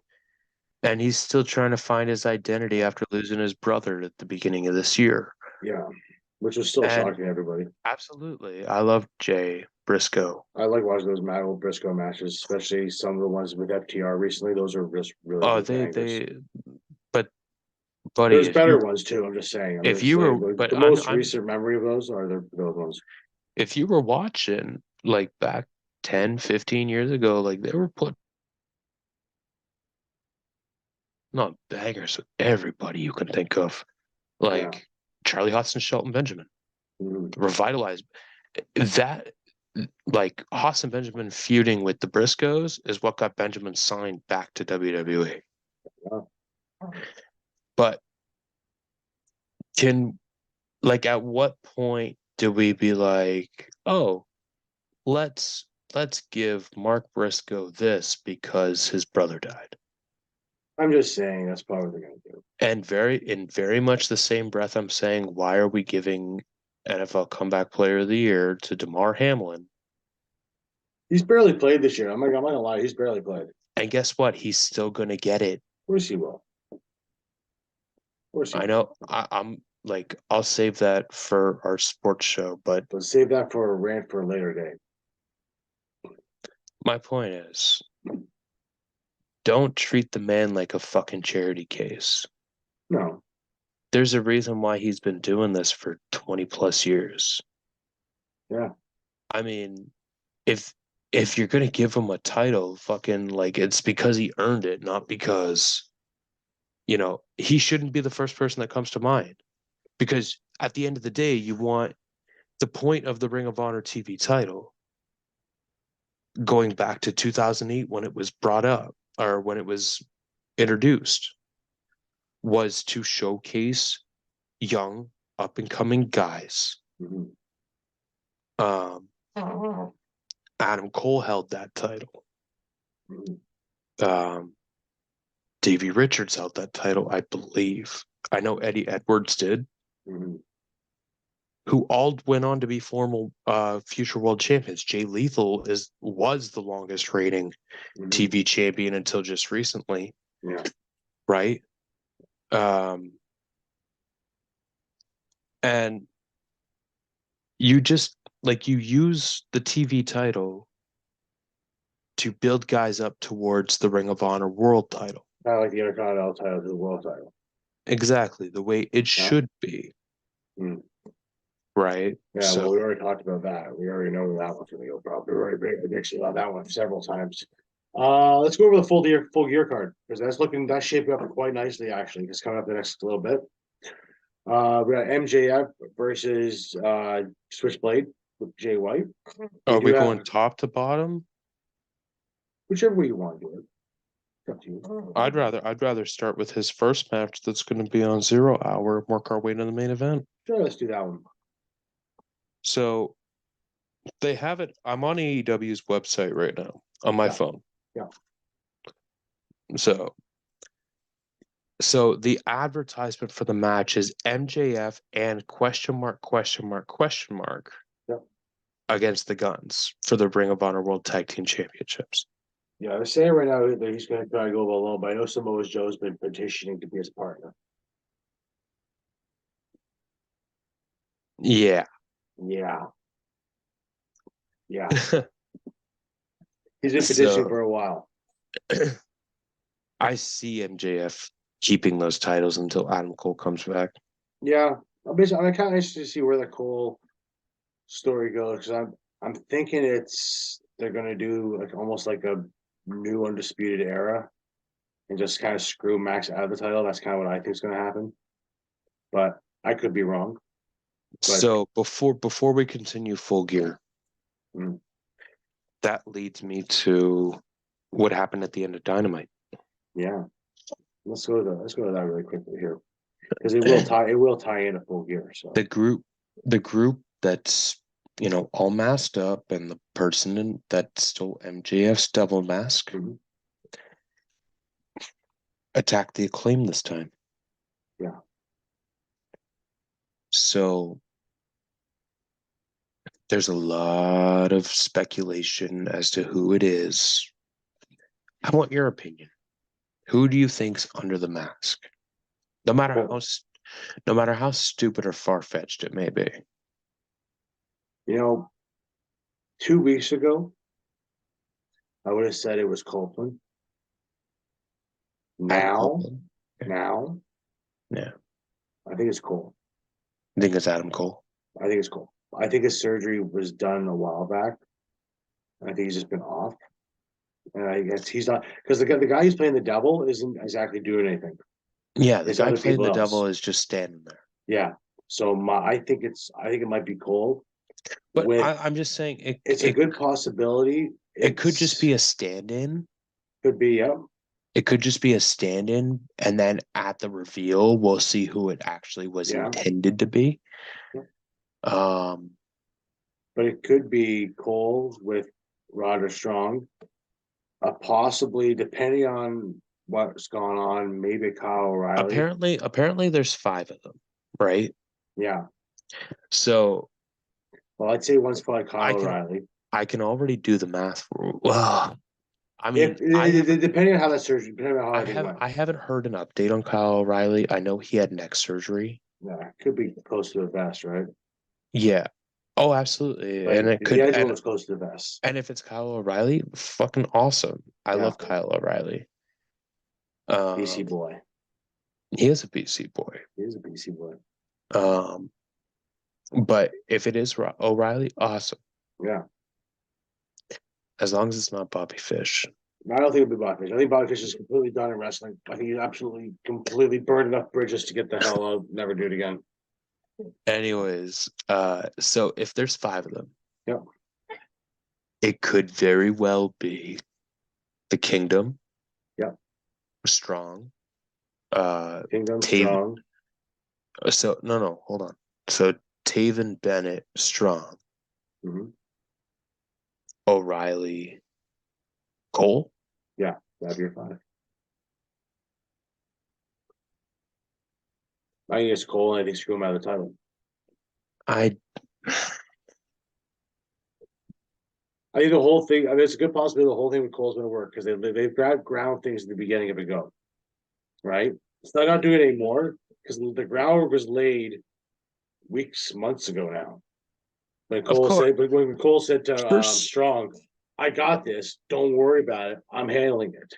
And he's still trying to find his identity after losing his brother at the beginning of this year. Yeah. Which was still And shocking to everybody. absolutely. I love Jay Briscoe. I like watching those Matt Briscoe matches, especially some of the ones with FTR recently. Those are just really Oh, good bangers. but buddy, There's better ones too. I'm just saying. I'm if just you were, saying but the most recent memory of those are those ones. if you were watching like back 10, 15 years ago, like they were put not bangers with everybody you can think of, Yeah. like Charlie Hudson, Shelton Benjamin, Mm-hmm. revitalized that. Like Hassan Benjamin feuding with the Briscoes is what got Benjamin signed back to WWE. Yeah. But can like at what point do we be like, oh, let's give Mark Briscoe this because his brother died? I'm just saying that's probably what they're gonna do. And in very much the same breath, I'm saying, why are we giving NFL Comeback Player of the Year to Damar Hamlin? He's barely played this year. I'm not gonna lie, he's barely played. And guess what? He's still going to get it. Of course he will. Of course he I will. know. I'm like, I'll save that for our sports show, but But save that for a rant for a later day. my point is, don't treat the man like a fucking charity case. No. There's a reason why he's been doing this for 20 plus years. Yeah. I mean, if you're gonna give him a title, fucking like it's because he earned it, not because he shouldn't be the first person that comes to mind. Because at the end of the day, you want the point of the Ring of Honor TV title going back to 2008 when it was brought up or when it was introduced was to showcase young up and coming guys. Mm-hmm. Um, Adam Cole held that title. Mm-hmm. Davey Richards held that title, I believe. I know Eddie Edwards did, Mm-hmm. who all went on to be formal future world champions. Jay Lethal was the longest reigning Mm-hmm. TV champion until just recently. Yeah. right? And you just like you use the TV title to build guys up towards the Ring of Honor World title. Kind of like the Intercontinental title to the World title. Exactly the way it Yeah. should be, right? Yeah, well, we already talked about that. We already know that one's going to go probably. We already made a prediction about that one several times. Let's go over the full gear card because that's shaping up quite nicely actually. It's coming up the next little bit. We got MJF versus Switchblade with Jay White. Are we going top to bottom? Whichever way you want to do it. It's up to you. I'd rather start with his first match that's going to be on 0 Hour, work our way to the main event. Sure, let's do that one. So they have it. I'm on AEW's website right now on my phone. Yeah. So the advertisement for the match is MJF and Yep. against the Guns for the Ring of Honor World Tag Team Championships. Yeah, they're saying right now that he's going to try to go alone, but I know Samoa Joe's been petitioning to be his partner. Yeah. Yeah. Yeah. He's been petitioning for a while. I see MJF keeping those titles until Adam Cole comes back. Yeah. I'm kind of interested to see where the Cole story goes because I'm thinking they're going to do like almost like a new Undisputed Era and just kind of screw Max out of the title. That's kind of what I think is going to happen. But I could be wrong. So before we continue Full Gear, that leads me to what happened at the end of Dynamite. Yeah, let's go to that really quickly here because it will tie into Full Gear. So the group that's all masked up and the person that stole MJF's double mask attacked the Acclaim this time. Yeah. So there's a lot of speculation as to who it is. I want your opinion. Who do you think's under the mask? No matter how stupid or far-fetched it may be. 2 weeks ago, I would have said it was Copeland. Now, yeah, I think it's Cole. I think it's Adam Cole. I think it's Cole. I think his surgery was done a while back. I think he's just been off. And I guess he's not because the guy who's playing the devil isn't exactly doing anything. Yeah, the guy playing the devil is just standing there. Yeah. So I think it might be Cole. But I'm just saying it's a good possibility. It could just be a stand-in. Could be, yeah. It could just be a stand-in, and then at the reveal, we'll see who it actually was intended to be. Yeah. But it could be Cole with Roderick Strong. Possibly, depending on what's going on, maybe Kyle O'Reilly. Apparently, there's 5 of them, right? Yeah. So, well, I'd say one's probably Kyle O'Reilly. I can already do the math. Well, I mean, depending on how that surgery, depending on how I haven't heard an update on Kyle O'Reilly. I know he had neck surgery. Yeah, could be close to the vest, right? Yeah. Oh, absolutely. Like, and it could the was close to the vest. And if it's Kyle O'Reilly, fucking awesome. I love Kyle O'Reilly. BC boy. He is a BC boy. He is a BC boy. But if it is O'Reilly, awesome. Yeah. As long as it's not Bobby Fish. I don't think it'll be Bobby Fish. I think Bobby Fish is completely done in wrestling. I think he's absolutely, completely burned enough bridges to get the hell out, never do it again. Anyways, so if there's 5 of them, yep, it could very well be the Kingdom. Yep. Strong. Kingdom Strong. So no, hold on. So Taven Bennett Strong. O'Reilly Cole? Yeah, that'd be 5. I think it's Cole, and I think screw him out of the title. I think the whole thing. I mean, it's a good possibility the whole thing with Cole's going to work because they've grabbed ground things at the beginning of it go. right? So they're not doing it anymore because the groundwork was laid months ago now. Of course. When Cole said to First, Strong, "I got this. Don't worry about it. I'm handling it."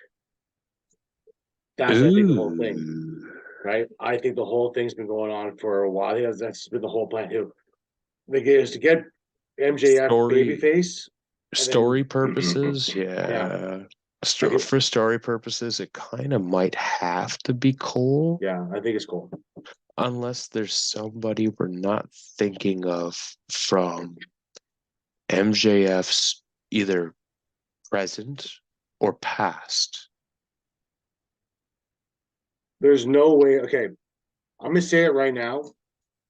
That's I think the whole thing, ooh, right? I think the whole thing's been going on for a while. I think that's been the whole plan too. They get is to get MJF story babyface, and then story purposes, yeah, yeah. I think For story purposes, it kind of might have to be Cole, yeah, I think it's cool. unless there's somebody we're not thinking of from MJF's either present or past. There's no way. Okay, I'm gonna say it right now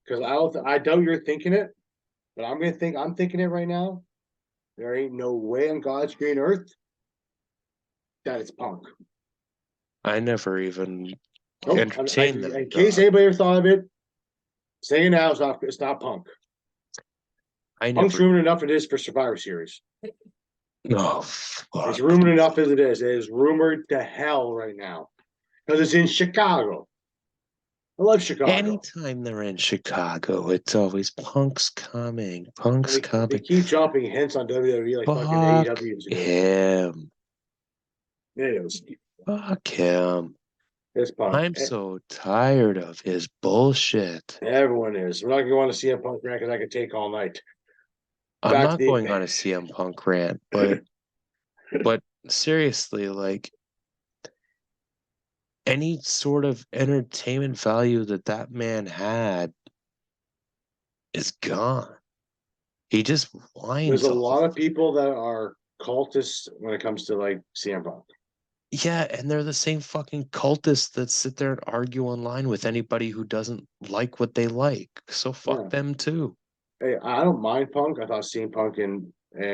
because I doubt you're thinking it, but I'm thinking it right now. There ain't no way on God's green earth that it's Punk. I never even Nope. entertained In that case thought. anybody ever thought of it, say it now. It's not Punk. I Punk's never. rumored enough it is for Survivor Series. Oh, It's fuck. rumored enough as it is. It is rumored to hell right now because it's in Chicago. I love Chicago. Anytime they're in Chicago, it's always Punk's coming. And Punk's they coming. keep dropping hints on WWE like fucking Fuck AEW is good. him. It is. Fuck him. It's Punk. I'm so tired of his bullshit. Everyone is. We're not going to want to see a Punk rant because I could take all night. I'm Back to not the going on a CM Punk rant, but seriously, like any sort of entertainment value that man had is gone. He just there's whines a all the lot of people that are cultists when it comes to like CM Punk. Yeah, and they're the same fucking cultists that sit there and argue online with anybody who doesn't like what they like. So fuck Yeah. them too. Hey, I don't mind Punk. I thought seeing Punk in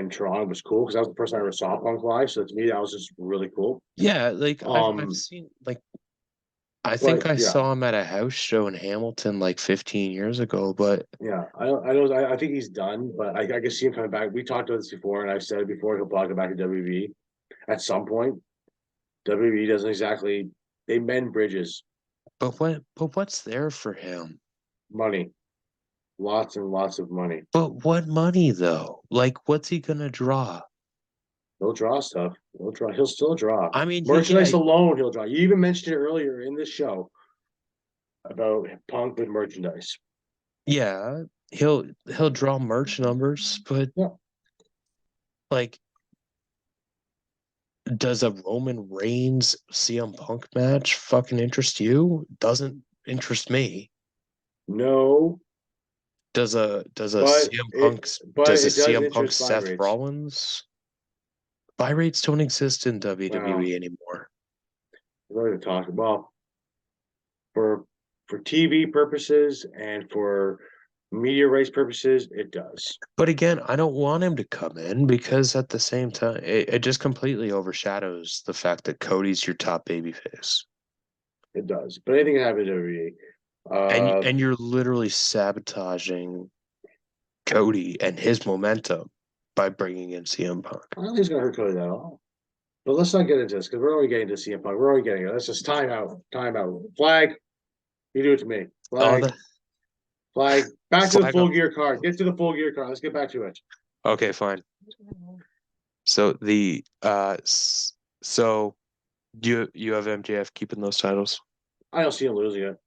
Toronto was cool because that was the first time I ever saw Punk live. So to me, that was just really cool. Yeah, like I've Um, seen like I think but I yeah, saw him at a house show in Hamilton like 15 years ago, but yeah, I think he's done, but I can see him coming back. We talked about this before, and I've said it before. He'll probably go back to WWE at some point. WWE doesn't exactly they mend bridges, what's there for him? money, lots and lots of money. But what money though? Like what's he gonna draw? He'll draw stuff. He'll draw. He'll still draw I mean, merchandise alone. He'll draw. You even mentioned it earlier in this show about Punk with merchandise. yeah, he'll draw merch numbers, but Yeah, like does a Roman Reigns CM Punk match fucking interest you? Doesn't interest me. no, Does a CM Punk but does a it does CM Punk interest buy Seth rates. Rollins? Buy rates don't exist in Wow, WWE anymore. we're going to talk well for TV purposes and for media rights purposes. It does. But again, I don't want him to come in because at the same time, it just completely overshadows the fact that Cody's your top babyface. It does. But anything can happen to WWE. And you're literally sabotaging Cody and his momentum by bringing in CM Punk. I don't think it's going to hurt Cody at all. But let's not get into this because we're already getting to CM Punk. We're already getting it. Let's just time out. Time out. Flag. You do it to me. Oh, Flag. Flag. Back to the flag full on. gear card. Get to the full gear card. Let's get back to it. Okay, fine. So so you have MJF keeping those titles? I don't see him losing it.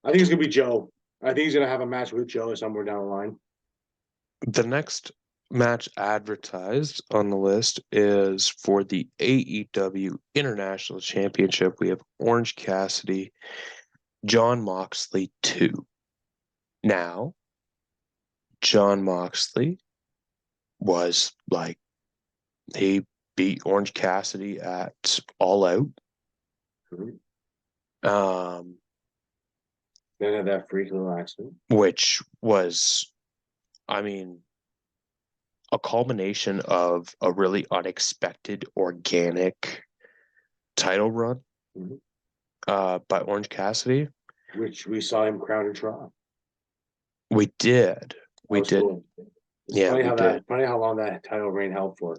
I think it's gonna be Joe. I think he's gonna have a match with Joe somewhere down the line. The next match advertised on the list is for the AEW International Championship. We have Orange Cassidy, John Moxley 2. Now, John Moxley was like he beat Orange Cassidy at All Out. Um, Then have that freak little accident. which was, I mean, a culmination of a really unexpected, organic title run Mhm. by Orange Cassidy. Which we saw him crown and trial. We did. That We was did. cool. It's Yeah, we did. funny how long that title reign held for.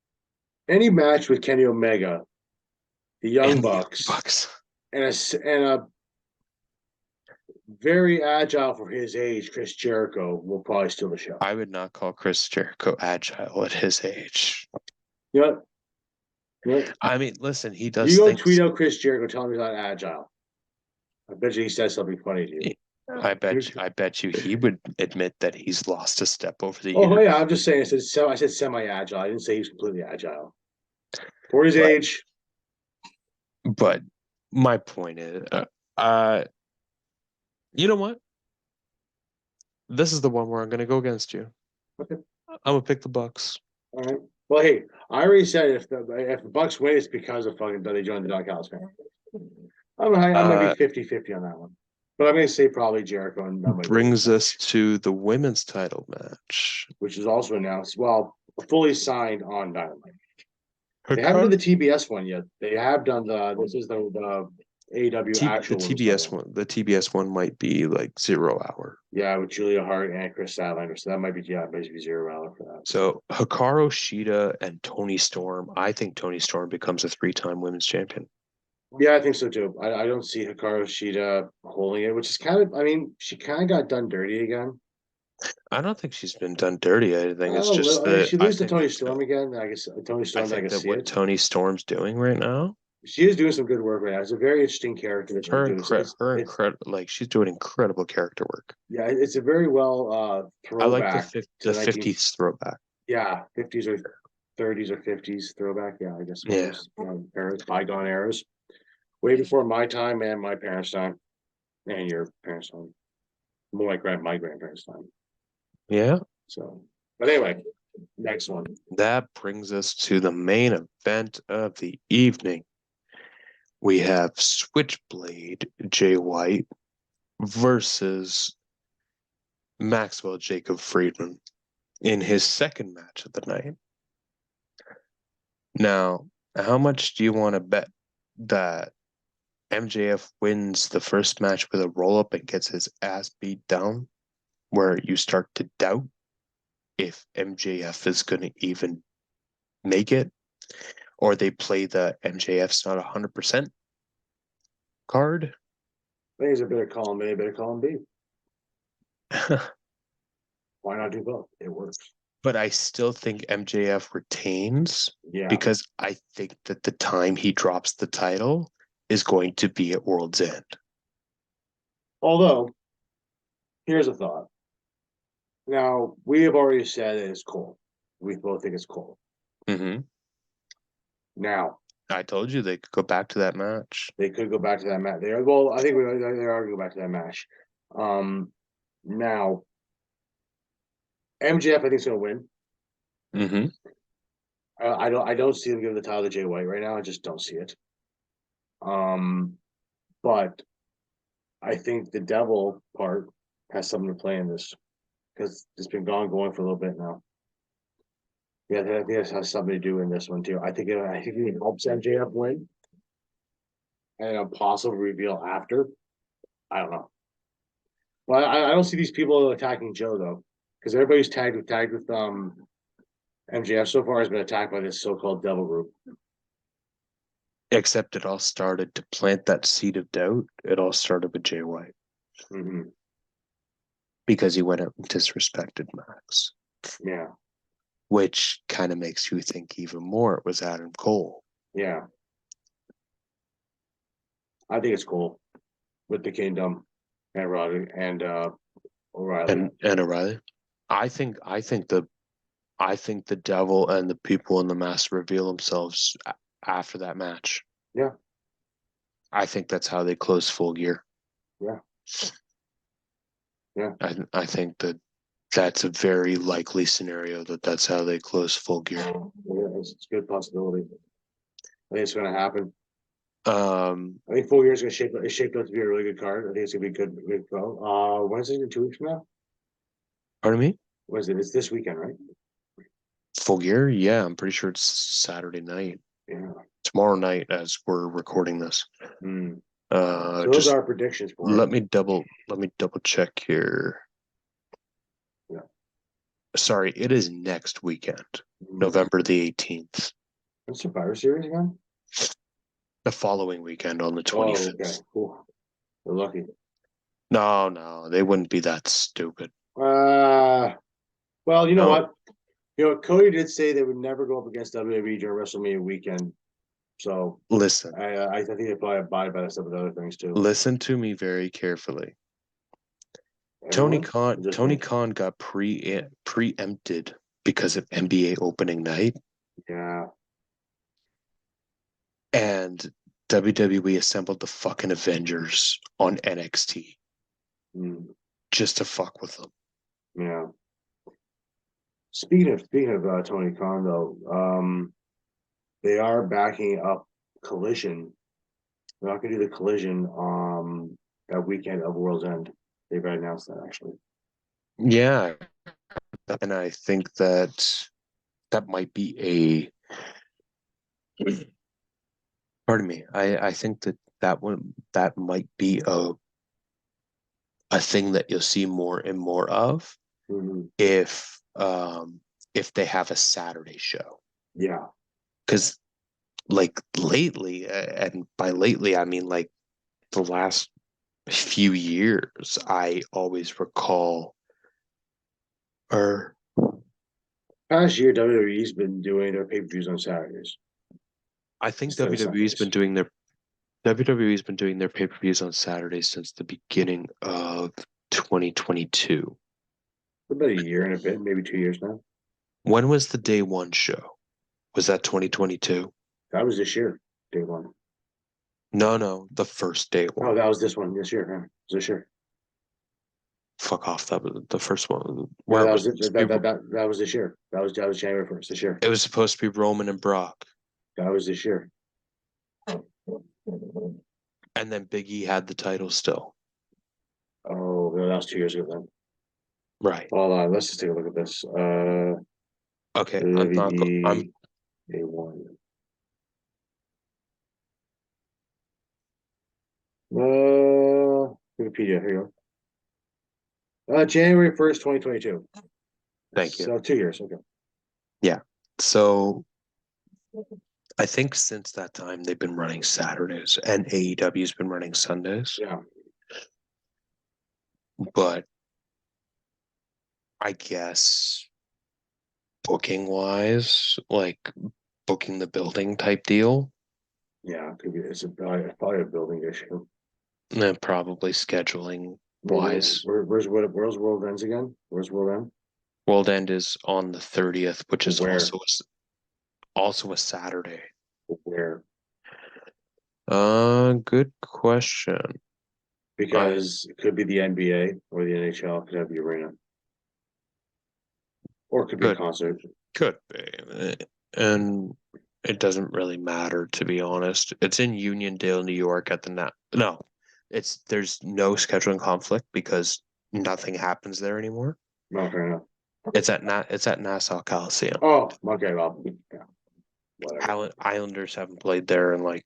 Any match with Kenny Omega, the Young And the Bucks, Bucks. and a very agile for his age, Chris Jericho will probably steal the show. I would not call Chris Jericho agile at his age. You know, you know, I mean, listen, he you does go things. tweet out Chris Jericho, tell him he's not agile. I bet you he says something funny to you. I bet you he would admit that he's lost a step over the Oh years. yeah, I'm just saying. I said semi-agile. I didn't say he's completely agile for his But age. but my point is, uh, you know what? This is the one where I'm gonna go against you. Okay, I'm gonna pick the Bucks. all right. Well, hey, I already said if the Bucks win, it's because of fucking that they joined the Knockouts fan. I might be Uh, 50-50 on that one, but I'm going to say probably Jericho and that might win this brings us match, to the women's title match. which is also announced. Well, fully signed on Dynamite. They haven't done Hikaru the TBS one yet. They have done this is the AEW The actual women's TBS title. one, the TBS one might be like 0 hour. Yeah, with Julia Hart and Chris Statlander. So that might be basically $0 for that. So Hikaru Shida and Tony Storm. I think Tony Storm becomes a 3-time women's champion. Yeah, I think so too. I don't see Hikaru Shida holding it, which is kind of. I mean, she kind of got done dirty again. I don't think she's been done dirty. I think it's just I mean, that she loses to Tony Storm again. I guess Tony I Storm. I think can that see what it. Tony Storm's doing right now, She is doing some good work right now. It's a very interesting character that she's doing. It's like she's doing incredible character work. yeah, it's a very well I like the throwback to the the 19 50s throwback. yeah, 50s or 30s or 50s throwback. Yeah, I guess Yeah, bygone eras, way before my time and my parents' time and your parents' time, more like my grandparents' time. yeah. So, but anyway, next one. That brings us to the main event of the evening. We have Switchblade Jay White versus Maxwell Jacob Friedman in his second match of the night. Now, how much do you want to bet that MJF wins the first match with a roll up and gets his ass beat down, where you start to doubt if MJF is going to even make it, or they play the MJF's not 100% card? I think it's a better column A, better column B. Why not do both? It works. But I still think MJF retains Yeah. because I think that the time he drops the title is going to be at World's End. Although, here's a thought. Now, we have already said it is Cole. We both think it's Cole. Mm-hmm. Now, I told you they could go back to that match. they could go back to that match. They are, well, I think they are going to go back to that match. Now, MJF, I think, is going to win. Mm-hmm. I don't see him giving the title to Jay White right now. I just don't see it. But I think the devil part has something to play in this because it's been going for a little bit now. Yeah, I think this has something to do in this one too. I think it helps MJF win, and a possible reveal after. I don't know. Well, I don't see these people attacking Joe though, because everybody's tagged with MJF so far has been attacked by this so-called devil group. Except it all started to plant that seed of doubt. It all started with Jay White. Mm-hmm. Because he went out and disrespected Max. Yeah. Which kind of makes you think even more it was Adam Cole. Yeah. I think it's cool with the Kingdom and Roddy and O'Reilly. And O'Reilly. I think the devil and the people in the mask reveal themselves after that match. Yeah. I think that's how they close Full Gear. Yeah. Yeah. I think that's a very likely scenario that's how they close Full Gear. Yeah, it's a good possibility. I think it's going to happen. I think Full Gear is going to shape up to be a really good card. I think it's going to be a good go. When is it? In 2 weeks from now? Pardon me? What is it? It's this weekend, right? Full Gear? Yeah, I'm pretty sure it's Saturday night. Yeah. Tomorrow night as we're recording this. Mm. So those are our predictions for let me double check here. Yeah. Sorry, it is next weekend, November the 18th. What's Survivor Series again? The following weekend on the Oh, okay. 25th. Cool. We're lucky. No, they wouldn't be that stupid. Well, you know No, what? You know, Cody did say they would never go up against WWE during WrestleMania weekend. So listen, I think they probably abide by some of the other things too. listen to me very carefully. Everyone? Just Tony me? Khan got preempted because of NBA opening night, Yeah. and WWE assembled the fucking Avengers on NXT Mm, just to fuck with them. yeah. Speaking of Tony Khan though, they are backing up Collision. They're not gonna do the Collision that weekend of World's End. They've announced that actually. Yeah, and I think that that might be a pardon me. I think that that might be a thing that you'll see more and more of Hmm. if they have a Saturday show. Yeah. Because like lately, and by lately I mean like the last few years, I always recall or Past year, WWE's been doing their pay-per-views on Saturdays I think instead of Sundays. WWE's been doing their pay-per-views on Saturdays since the beginning of 2022. About a year and a bit, maybe 2 years now. When was the day one show? Was that 2022? That was this year, day one. No, the first day Oh, one. that was this one this year. Huh? This year. Fuck off. That was the first one. No, Where it that was was it. supposed to be, That was this year. That was January 1st this year. it was supposed to be Roman and Brock, That was this year. and then Big E had the title still. Oh, no, that was 2 years ago then. Right. Hold on, let's just take a look at this. Okay. I'm WWE A1. Wikipedia, here you go. January 1st, 2022. Thank you. So 2 years, okay. Yeah. So I think since that time they've been running Saturdays and AEW's been running Sundays. Yeah. But I guess booking wise, like booking the building type deal, Yeah, it could be probably a building issue. and probably scheduling wise. Where's World Ends again? Where's World End? World End is on the 30th, which is Where? also a Saturday. Where? Good question. I Because it could be the NBA or the NHL, could have the arena. Or it could be a could concert. could be, and it doesn't really matter to be honest. It's in Uniondale, New York, at the no, there's no scheduling conflict because nothing happens there anymore. Okay, no. It's at Nassau Coliseum. Oh, okay, well, yeah, whatever. Islanders haven't played there in like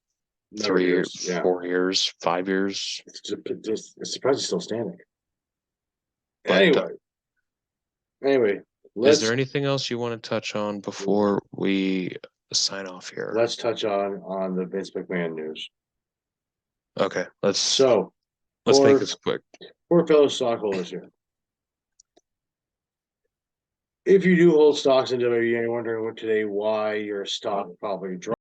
Number of 3 years, years, yeah. 4 years, 5 years. It's surprised it's still standing. But Anyway, is there let's anything else you want to touch on before we sign off here? let's touch on the Vince McMahon news. Okay, So let's make for this quick. for fellow stockholders here, if you do hold stocks in WWE and you're wondering what today why your stock probably dropped.